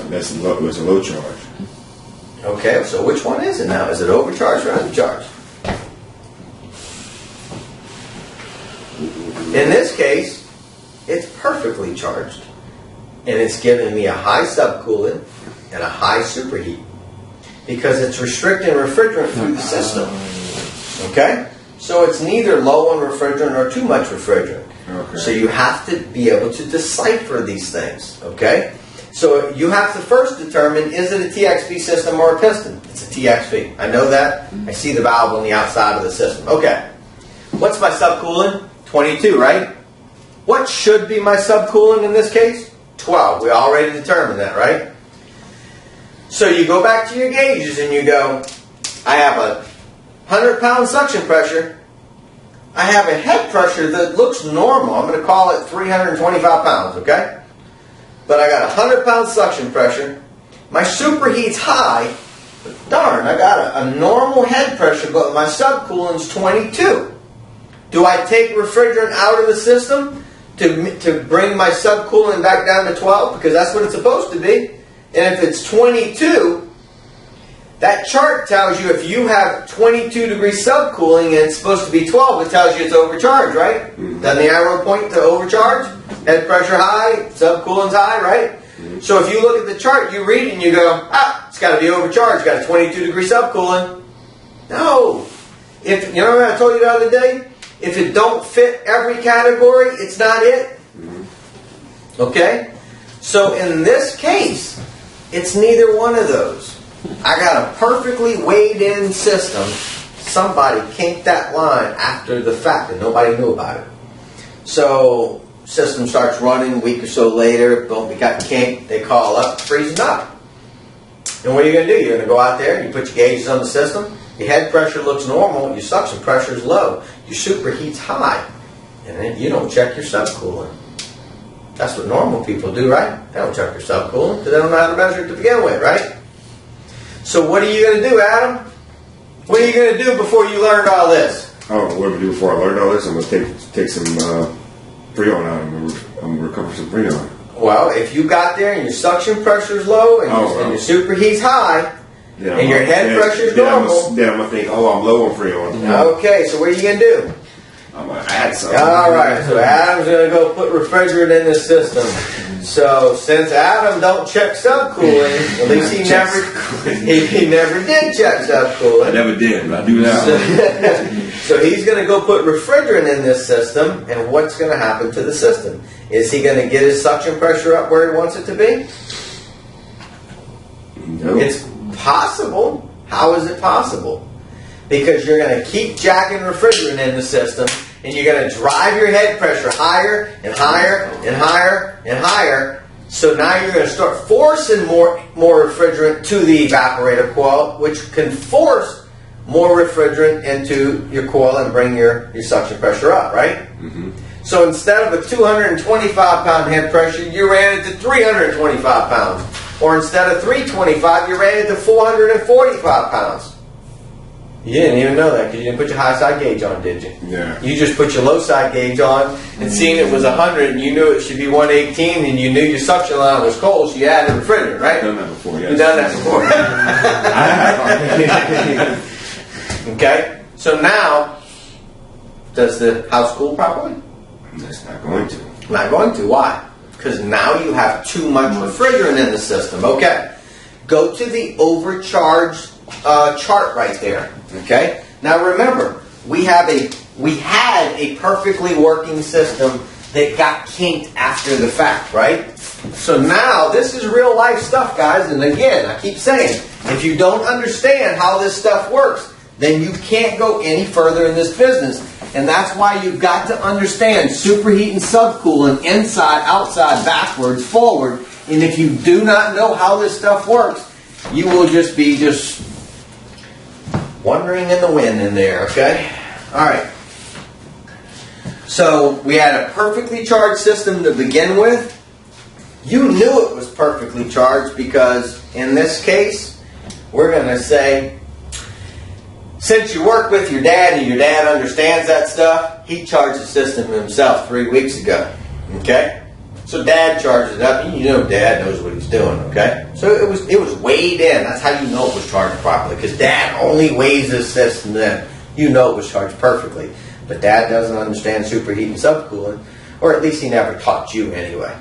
Speaker 2: That's low. It's a low charge.
Speaker 1: Okay, so which one is it now? Is it overcharged or undercharged? In this case, it's perfectly charged. And it's giving me a high subcooling and a high superheat. Because it's restricting refrigerant through the system. Okay? So it's neither low on refrigerant or too much refrigerant.
Speaker 2: Okay.
Speaker 1: So you have to be able to decipher these things. Okay? So you have to first determine, is it a TXV system or a piston? It's a TXV. I know that. I see the valve on the outside of the system. Okay. What's my subcooling? 22, right? What should be my subcooling in this case? 12. We already determined that, right? So you go back to your gauges and you go, I have a 100-pound suction pressure. I have a head pressure that looks normal. I'm going to call it 325 pounds, okay? But I got a 100-pound suction pressure. My superheat's high. But darn, I got a normal head pressure, but my subcooling's 22. Do I take refrigerant out of the system to bring my subcooling back down to 12? Because that's what it's supposed to be. And if it's 22, that chart tells you if you have 22 degree subcooling and it's supposed to be 12, it tells you it's overcharged, right? Mm-hmm. Doesn't the arrow point to overcharge? Head pressure high, subcooling's high, right? Mm-hmm. So if you look at the chart, you read it and you go, it's got to be overcharged, got a 22 degree subcooling. No. If you know what I told you the other day? If it don't fit every category, it's not it. Mm-hmm. Okay? So in this case, it's neither one of those. I got a perfectly weighed in system. Somebody kinked that line after the fact and nobody knew about it. So system starts running a week or so later, boom, it got kinked, they call up, freezing up. And what are you going to do? You're going to go out there and you put your gauges on the system, your head pressure looks normal, your suction pressure is low, your superheat's high, and then you don't check your subcoolant. That's what normal people do, right? They don't check their subcoolant because they don't know how to measure it to begin with, right? So what are you going to do, Adam? What are you going to do before you learned all this?
Speaker 2: Oh, what do I do before I learned all this? I'm going to take some Freon out. I'm going to recover some Freon.
Speaker 1: Well, if you got there and your suction pressure is low and, and your superheat's high and your head pressure is normal,
Speaker 2: then I'm going to think, oh, I'm low on Freon.
Speaker 1: Okay, so what are you going to do?
Speaker 2: I'm going to add something.
Speaker 1: All right, so Adam's going to go put refrigerant in the system. So since Adam don't check subcooling, at least he never did check subcooling.
Speaker 2: I never did, but I do now.
Speaker 1: So he's going to go put refrigerant in this system, and what's going to happen to the system? Is he going to get his suction pressure up where he wants it to be?
Speaker 2: No.
Speaker 1: It's possible. How is it possible? Because you're going to keep jacking refrigerant in the system, and you're going to drive your head pressure higher and higher and higher and higher. So now you're going to start forcing more refrigerant to the evaporator coil, which can force more refrigerant into your coil and bring your suction pressure up, right?
Speaker 2: Mm-hmm.
Speaker 1: So instead of a 225-pound head pressure, you ran it to 325 pounds. Or instead of 325, you ran it to 445 pounds. You didn't even know that because you didn't put your high side gauge on, did you?
Speaker 2: Yeah.
Speaker 1: You just put your low side gauge on and seeing it was 100 and you knew it should be 118 and you knew your suction line was cold, so you added refrigerant, right?
Speaker 2: I've done that before, yes.
Speaker 1: You've done that before. Okay? So now, does the house cool properly?
Speaker 2: That's not going to.
Speaker 1: Not going to. Why? Because now you have too much refrigerant in the system. Okay. Go to the overcharged chart right there. Okay. Now remember, we had a perfectly working system that got kinked after the fact, right? So now this is real life stuff, guys. And again, I keep saying, if you don't understand how this stuff works, then you can't go any further in this business. And that's why you've got to understand superheat and subcooling, inside, outside, backwards, forward. And if you do not know how this stuff works, you will just be wandering in the wind in there, okay? Alright. So we had a perfectly charged system to begin with. You knew it was perfectly charged because in this case, we're going to say, since you work with your dad and your dad understands that stuff, he charged the system himself 3 weeks ago. Okay? So dad charges it up, and you know dad knows what he's doing, okay? So it was weighed in. That's how you know it was charged properly, because dad only weighs his system, then you know it was charged perfectly. But dad doesn't understand superheat and subcooling, or at least he never taught you anyway.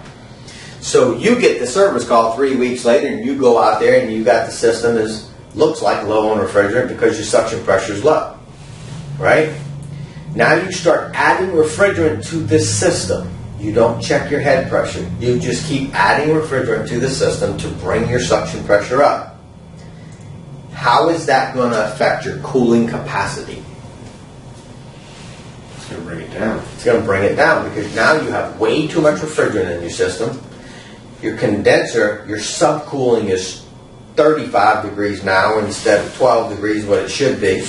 Speaker 1: So you get the service call 3 weeks later, and you go out there and you got the system looks like low on refrigerant because your suction pressure is low, right? Now you start adding refrigerant to this system. You don't check your head pressure. You just keep adding refrigerant to the system to bring your suction pressure up. How is that going to affect your cooling capacity?
Speaker 2: It's going to bring it down.
Speaker 1: It's going to bring it down because now you have way too much refrigerant in your system. Your condenser, your subcooling is 35 degrees now instead of 12 degrees, what it should be.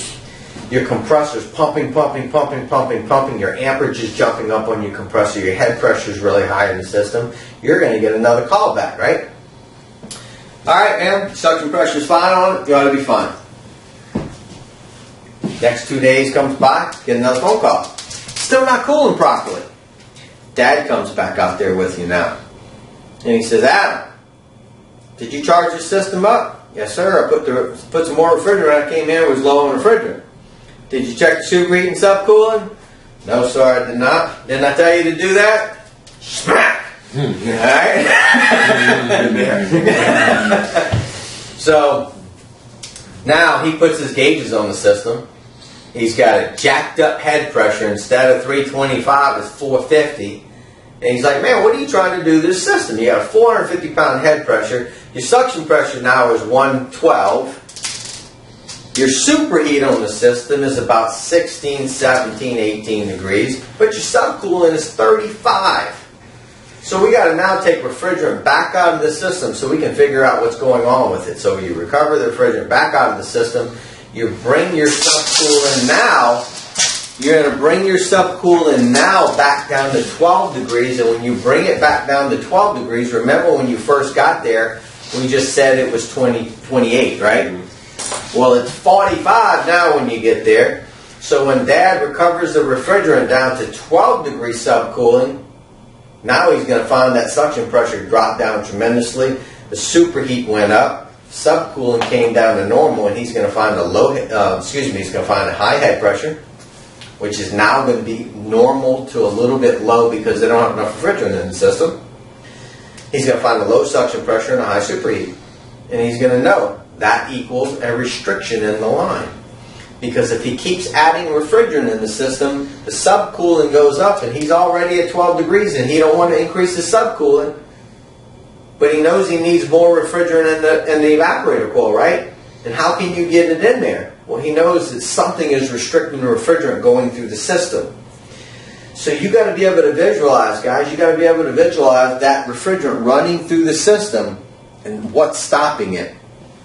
Speaker 1: Your compressor's pumping. Your amperage is jumping up on your compressor. Your head pressure is really high in the system. You're going to get another call back, right? All right, man. Suction pressure's fine on it. You ought to be fine. Next 2 days comes by, get another phone call. Still not cooling properly. Dad comes back out there with you now. And he says, Adam, did you charge the system up? Yes, sir. I put some more refrigerant. I came in, it was low on refrigerant. Did you check the superheat and subcooling? No, sir, I did not. Didn't I tell you to do that? Smack! Alright? So, now he puts his gauges on the system. He's got a jacked up head pressure. Instead of 325, it's 450. And he's like, man, what are you trying to do to this system? You got a 450 pound head pressure. Your suction pressure now is 112. Your superheat on the system is about 16, 17, 18 degrees. But your subcoolant is 35. So we got to now take refrigerant back out of the system so we can figure out what's going on with it. So you recover the refrigerant back out of the system. You bring your subcoolant now. You're going to bring your subcoolant now back down to 12 degrees. And when you bring it back down to 12 degrees, remember when you first got there, we just said it was 28, right? Well, it's 45 now when you get there. So when Dad recovers the refrigerant down to 12 degree subcooling, now he's going to find that suction pressure dropped down tremendously. The superheat went up. Subcooling came down to normal, and he's going to find he's going to find a high head pressure, which is now going to be normal to a little bit low because they don't have enough refrigerant in the system. He's going to find a low suction pressure and a high superheat. And he's going to know that equals a restriction in the line. Because if he keeps adding refrigerant in the system, the subcooling goes up, and he's already at 12 degrees, and he don't want to increase the subcooling, but he knows he needs more refrigerant in the evaporator coil, right? And how can you get it in there? Well, he knows that something is restricting the refrigerant going through the system. So you got to be able to visualize, guys. You got to be able to visualize that refrigerant running through the system and what's stopping it.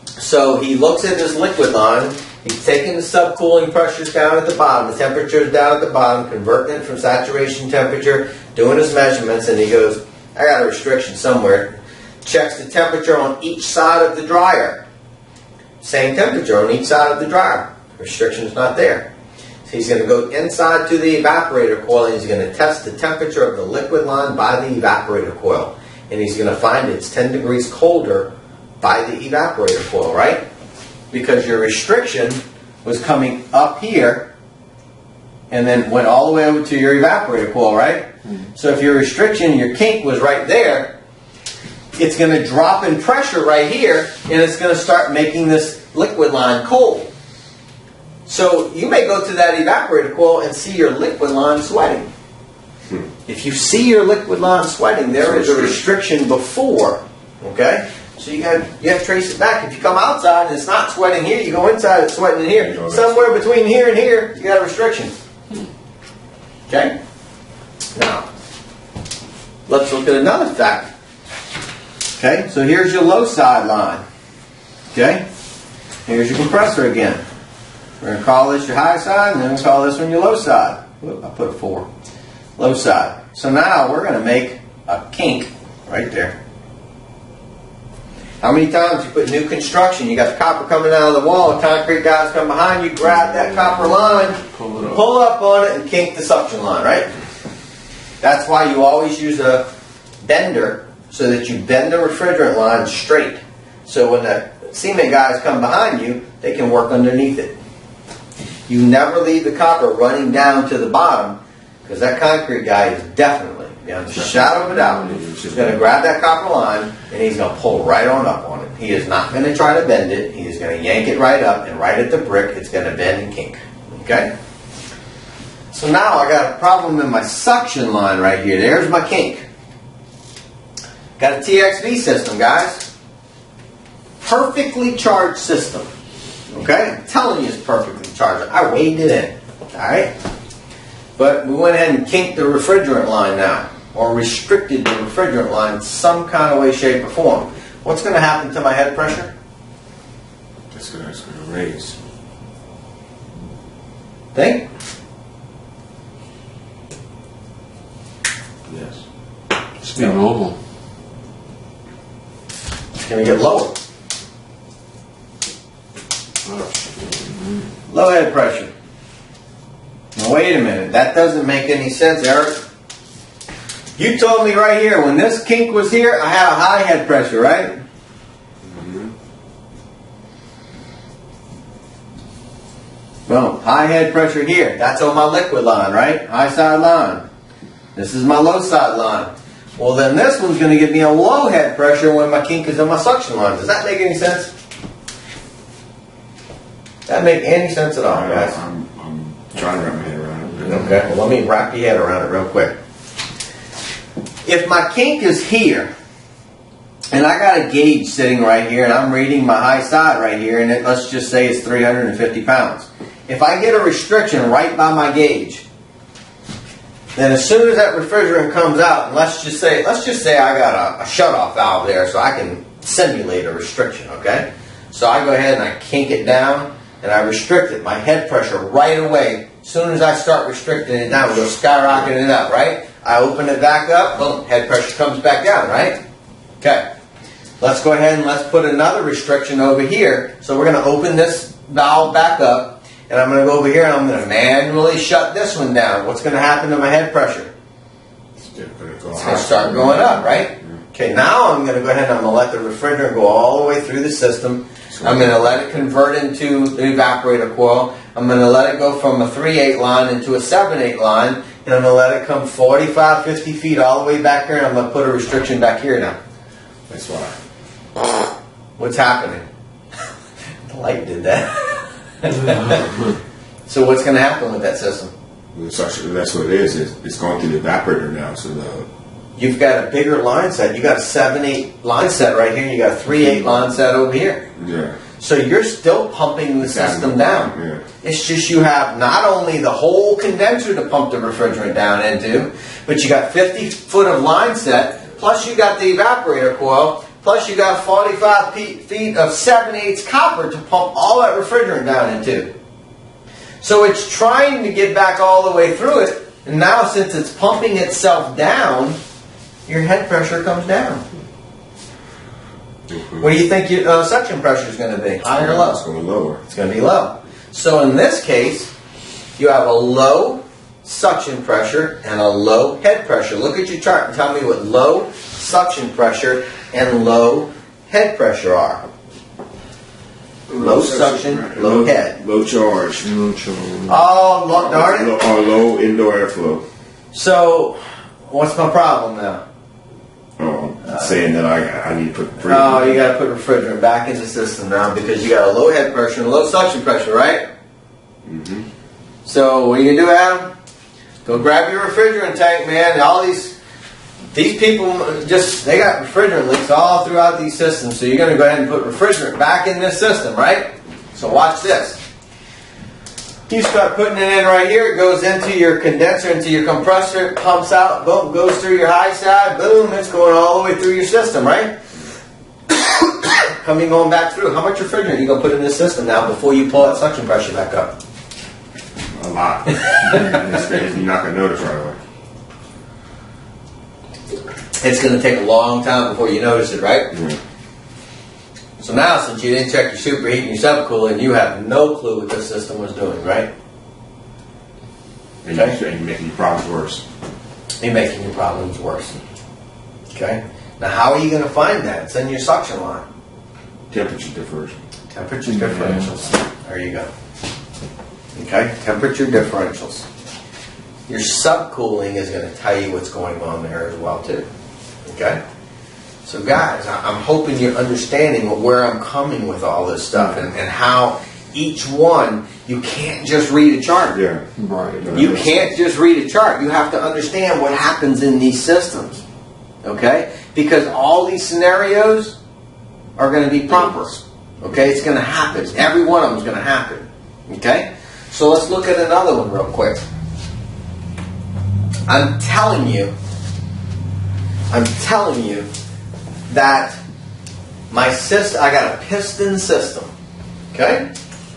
Speaker 1: So he looks at his liquid line. He's taking the subcooling pressures down at the bottom, the temperature's down at the bottom, converting it from saturation temperature, doing his measurements, and he goes, I got a restriction somewhere. Checks the temperature on each side of the dryer. Same temperature on each side of the dryer. Restriction's not there. So he's going to go inside to the evaporator coil, and he's going to test the temperature of the liquid line by the evaporator coil. And he's going to find it's 10 degrees colder by the evaporator coil, right? Because your restriction was coming up here and then went all the way over to your evaporator coil, right? So if your restriction, your kink was right there, it's going to drop in pressure right here, and it's going to start making this liquid line cold. So you may go to that evaporator coil and see your liquid line sweating. If you see your liquid line sweating, there is a restriction before, okay? So you have to trace it back. If you come outside and it's not sweating here, you go inside, it's sweating in here. Somewhere between here and here, you got a restriction. Okay? Now, let's look at another fact. Okay, so here's your low side line. Okay? Here's your compressor again. We're going to call this your high side, and then we'll call this one your low side. Whoop, I put a 4. Low side. So now we're going to make a kink right there. How many times you put new construction, you got the copper coming out of the wall, concrete guys come behind you, grab that copper line, pull up on it, and kink the suction line, right? That's why you always use a bender so that you bend the refrigerant line straight. So when the cement guys come behind you, they can work underneath it. You never leave the copper running down to the bottom, because that concrete guy is definitely, beyond the shadow of a doubt, he's going to grab that copper line and he's going to pull right on up on it. He is not going to try to bend it. He is going to yank it right up, and right at the brick, it's going to bend and kink. Okay? So now I got a problem in my suction line right here. There's my kink. Got a TXV system, guys. Perfectly charged system. Okay? I'm telling you it's perfectly charged. I weighed it in. Alright? But we went ahead and kinked the refrigerant line now, or restricted the refrigerant line in some kind of way, shape, or form. What's going to happen to my head pressure?
Speaker 2: It's going to raise.
Speaker 1: Think?
Speaker 3: Yes. It's be normal.
Speaker 1: It's going to get lower. Low head pressure. Now wait a minute, that doesn't make any sense, Eric. You told me right here, when this kink was here, I had a high head pressure, right?
Speaker 2: Mm-hmm.
Speaker 1: Boom, high head pressure here. That's on my liquid line, right? High side line. This is my low side line. Well, then this one's going to give me a low head pressure when my kink is in my suction line. Does that make any sense? Does that make any sense at all, guys?
Speaker 2: I'm trying to wrap my head around it.
Speaker 1: Okay, well, let me wrap your head around it real quick. if my kink is here, and I got a gauge sitting right here, and I'm reading my high side right here, and let's just say it's 350 pounds. If I get a restriction right by my gauge, then as soon as that refrigerant comes out, and let's just say I got a shutoff valve there, so I can simulate a restriction, okay? So I go ahead and I kink it down, and I restrict it, my head pressure right away. As soon as I start restricting it down, it goes skyrocketing it up, right? I open it back up, boom, head pressure comes back down, right? Okay. Let's go ahead and let's put another restriction over here. So we're going to open this valve back up, and I'm going to go over here and I'm going to manually shut this one down. What's going to happen to my head pressure?
Speaker 2: It's going
Speaker 1: It's going to start going up, right? Okay, now I'm going to go ahead and I'm going to let the refrigerant go all the way through the system. I'm going to let it convert into the evaporator coil. I'm going to let it go from a 3/8 line into a 7/8 line, and I'm going to let it come 45, 50 feet all the way back here, and I'm going to put a restriction back here now.
Speaker 2: That's why.
Speaker 1: What's happening? The light did that. So what's going to happen with that system?
Speaker 2: That's what it is. It's going through the evaporator now. So
Speaker 1: You've got a bigger line set. You got a 7/8 line set right here. You got a 3/8 line set over here.
Speaker 2: yeah.
Speaker 1: So you're still pumping the system down.
Speaker 2: Yeah.
Speaker 1: It's just you have not only the whole condenser to pump the refrigerant down into, but you got 50 foot of line set, plus you got the evaporator coil, plus you got 45 feet of 7/8 copper to pump all that refrigerant down into. So it's trying to get back all the way through it, and now since it's pumping itself down, your head pressure comes down. What do you think your suction pressure is going to be? High or low?
Speaker 2: It's going to lower.
Speaker 1: It's going to be low. So in this case, you have a low suction pressure and a low head pressure. Look at your chart and tell me what low suction pressure and low head pressure are. Low suction, low head.
Speaker 2: Low charge.
Speaker 1: Oh, darn it.
Speaker 2: Low indoor airflow.
Speaker 1: So, what's my problem now?
Speaker 2: Saying that I need to put.
Speaker 1: Oh, you got to put refrigerant back in the system now because you got a low head pressure and a low suction pressure, right?
Speaker 2: Mm-hmm.
Speaker 1: So what are you gonna do, Adam? Go grab your refrigerant tank, man. All these people they got refrigerant leaks all throughout these systems. So you're gonna go ahead and put refrigerant back in this system, right? So watch this. You start putting it in right here. It goes into your condenser, into your compressor, pumps out, boom, goes through your high side, boom, it's going all the way through your system, right? Going back through. How much refrigerant are you going to put in this system now before you pull that suction pressure back up?
Speaker 2: A lot. You're not going to notice right away.
Speaker 1: It's going to take a long time before you notice it, right?
Speaker 2: Yeah.
Speaker 1: So now, since you didn't check your superheat and your subcooling, you have no clue what this system was doing, right?
Speaker 2: And
Speaker 1: Okay.
Speaker 2: you're making your problems worse.
Speaker 1: You're making your problems worse. Okay? Now, how are you going to find that? It's in your suction line.
Speaker 2: Temperature differential.
Speaker 1: Temperature differentials. There you go. Okay? Temperature differentials. Your subcooling is going to tell you what's going on there as well, too. Okay? So guys, I'm hoping you're understanding where I'm coming with all this stuff and how each one, you can't just read a chart.
Speaker 2: Yeah.
Speaker 3: Right.
Speaker 1: You can't just read a chart. You have to understand what happens in these systems. Okay? Because all these scenarios are going to be proper. Okay? It's going to happen. Every one of them is going to happen. Okay? So let's look at another one real quick. I'm telling you that my system, I got a piston system, okay?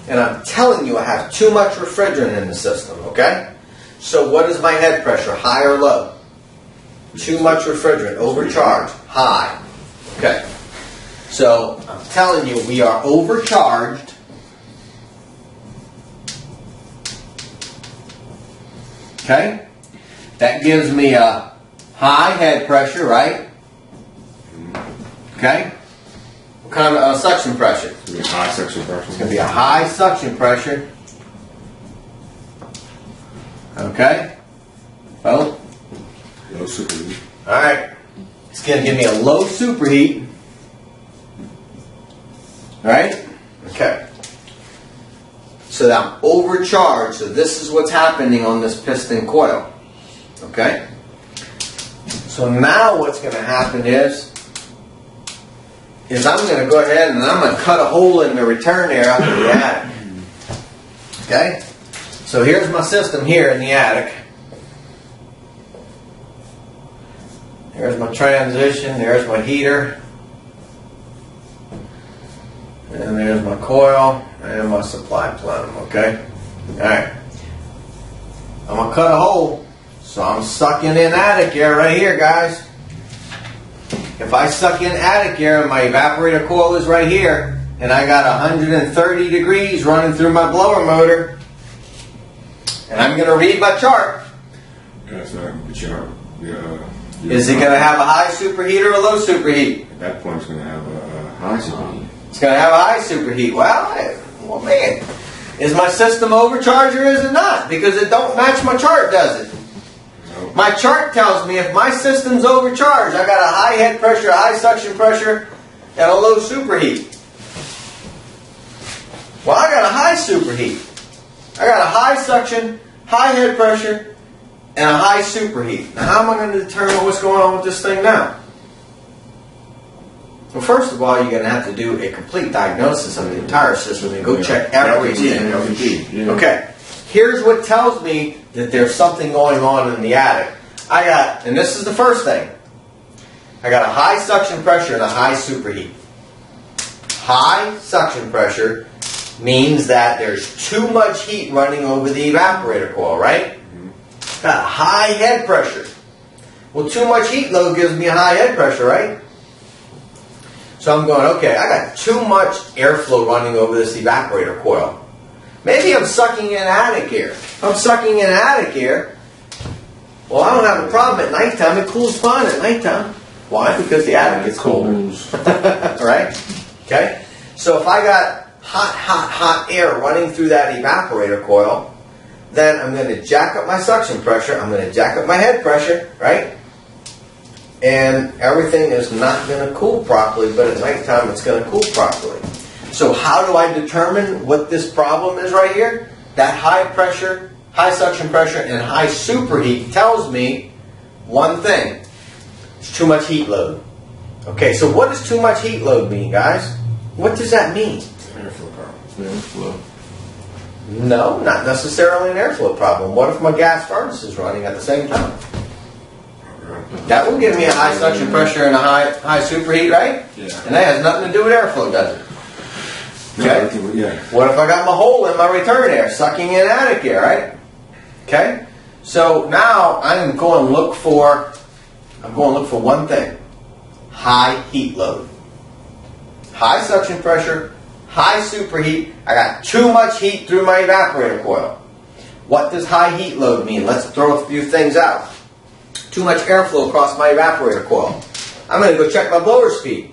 Speaker 1: And I'm telling you I have too much refrigerant in the system, okay? So what is my head pressure, high or low? Too much refrigerant, overcharged, high. Okay. So I'm telling you we are overcharged. Okay? That gives me a high head pressure, right? Okay? What kind of suction pressure?
Speaker 2: It's going to be high suction pressure.
Speaker 1: It's going to be a high suction pressure. Okay? Well,
Speaker 2: Low superheat.
Speaker 1: alright. It's going to give me a low superheat. Alright? Okay. So that I'm overcharged. So this is what's happening on this piston coil. Okay? So now what's going to happen is I'm going to go ahead and I'm going to cut a hole in the return air up in the attic. Okay? So here's my system here in the attic. There's my transition, there's my heater, and there's my coil and my supply plenum, okay? Alright. I'm going to cut a hole, so I'm sucking in attic air right here, guys. If I suck in attic air and my evaporator coil is right here, and I got 130 degrees running through my blower motor, and I'm going to read my chart.
Speaker 2: That's not the chart.
Speaker 1: Is it going to have a high superheat or a low superheat?
Speaker 2: At that point, it's going to have a high superheat.
Speaker 1: It's going to have a high superheat. Well, man, is my system overcharged or is it not? Because it don't match my chart, does it?
Speaker 2: No.
Speaker 1: My chart tells me if my system's overcharged, I got a high head pressure, a high suction pressure, and a low superheat. Well, I got a high superheat. I got a high suction, high head pressure, and a high superheat. Now, how am I going to determine what's going on with this thing now? Well, first of all, you're going to have to do a complete diagnosis of the entire system and go check everything.
Speaker 2: LVP.
Speaker 1: Okay, here's what tells me that there's something going on in the attic. And this is the first thing, I got a high suction pressure and a high superheat. High suction pressure means that there's too much heat running over the evaporator coil, right? Got a high head pressure. Well, too much heat load gives me a high head pressure, right? So I'm going, okay, I got too much airflow running over this evaporator coil. Maybe I'm sucking in attic air. If I'm sucking in attic air, well, I don't have a problem at nighttime. It cools fine at nighttime. Why? Because the attic is cold. Right? Okay? So if I got hot air running through that evaporator coil, then I'm going to jack up my suction pressure, I'm going to jack up my head pressure, right? And everything is not going to cool properly, but at nighttime it's going to cool properly. So how do I determine what this problem is right here? That high pressure, high suction pressure, and high superheat tells me one thing. It's too much heat load. Okay, so what does too much heat load mean, guys? What does that mean?
Speaker 2: Airflow problem.
Speaker 3: Airflow.
Speaker 1: No, not necessarily an airflow problem. What if my gas furnace is running at the same time? That will give me a high suction pressure and a high superheat, right?
Speaker 3: Yeah.
Speaker 1: And that has nothing to do with airflow, does it? Okay.
Speaker 2: No, yeah.
Speaker 1: What if I got my hole in my return air, sucking in attic air, right? Okay. So now I'm going to look for one thing: high heat load, high suction pressure, high superheat. I got too much heat through my evaporator coil. What does high heat load mean? Let's throw a few things out. Too much airflow across my evaporator coil. I'm going to go check my blower speed.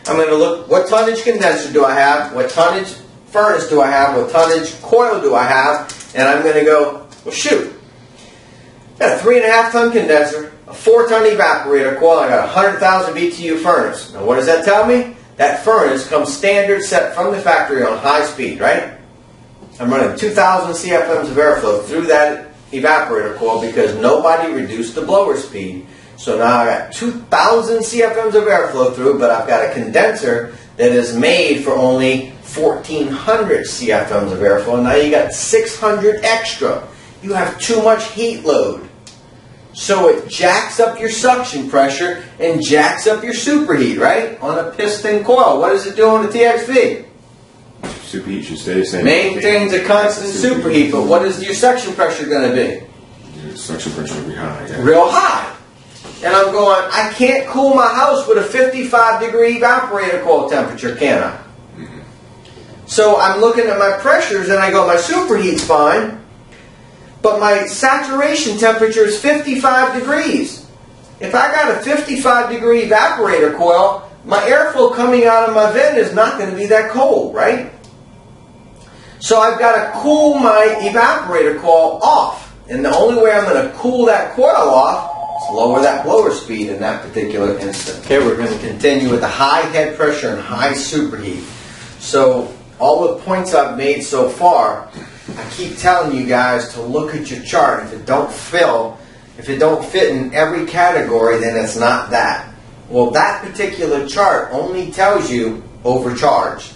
Speaker 1: I'm going to look, what tonnage condenser do I have? What tonnage furnace do I have? What tonnage coil do I have? And I'm going to go, well, shoot. I got a 3.5 ton condenser, a 4 ton evaporator coil, I got a 100,000 BTU furnace. Now what does that tell me? That furnace comes standard set from the factory on high speed, right? I'm running 2,000 CFMs of airflow through that evaporator coil because nobody reduced the blower speed. So now I got 2,000 CFMs of airflow through, but I've got a condenser that is made for only 1,400 CFMs of airflow. Now you got 600 extra. You have too much heat load. So it jacks up your suction pressure and jacks up your superheat, right? On a piston coil. What does it do on the TXV?
Speaker 2: Superheat should stay the same.
Speaker 1: Maintains a constant superheat, but what is your suction pressure going to be?
Speaker 2: Your suction pressure will be high. Yeah.
Speaker 1: Real high. And I'm going, I can't cool my house with a 55 degree evaporator coil temperature, can I?
Speaker 2: Mm-hmm.
Speaker 1: So I'm looking at my pressures and I go, my superheat's fine, but my saturation temperature is 55 degrees. If I got a 55 degree evaporator coil, my airflow coming out of my vent is not going to be that cold, right? So I've got to cool my evaporator coil off. And the only way I'm going to cool that coil off is lower that blower speed in that particular instant. Okay, we're going to continue with the high head pressure and high superheat. So all the points I've made so far, I keep telling you guys to look at your chart. If it don't fill, If it don't fit in every category, then it's not that. Well, that particular chart only tells you overcharged.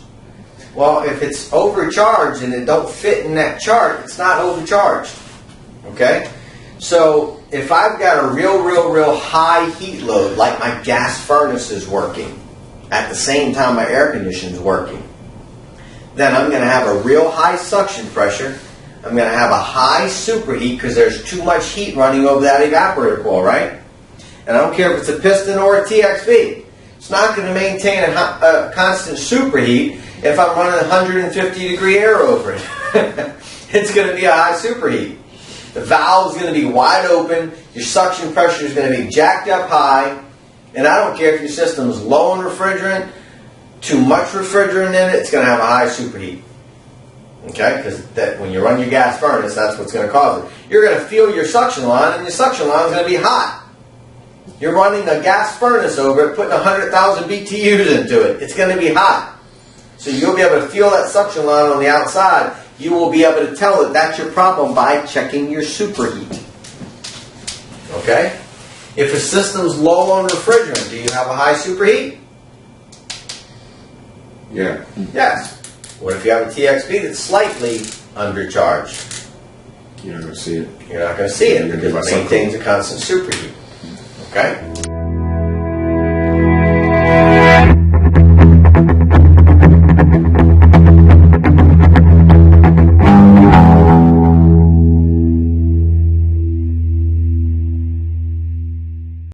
Speaker 1: Well, if it's overcharged and it don't fit in that chart, it's not overcharged. Okay? So if I've got a real high heat load, like my gas furnace is working at the same time my air conditioning is working, then I'm going to have a real high suction pressure. I'm going to have a high superheat because there's too much heat running over that evaporator coil, right? And I don't care if it's a piston or a TXV. It's not going to maintain a constant superheat if I'm running 150 degree air over it. It's going to be a high superheat. The valve is going to be wide open. Your suction pressure is going to be jacked up high. And I don't care if your system is low on refrigerant, too much refrigerant in it, it's going to have a high superheat. Okay? Because when you run your gas furnace, that's what's going to cause it. You're going to feel your suction line, and your suction line is going to be hot. You're running a gas furnace over it, putting 100,000 BTUs into it. It's going to be hot. So you'll be able to feel that suction line on the outside. You will be able to tell that that's your problem by checking your superheat. Okay? If a system's low on refrigerant, do you have a high superheat?
Speaker 2: Yeah.
Speaker 1: Yes. What if you have a TXV that's slightly undercharged?
Speaker 2: You're not going to see it.
Speaker 1: You're not going to see it
Speaker 2: You're gonna
Speaker 1: because
Speaker 2: get
Speaker 1: it maintains a constant superheat. Okay?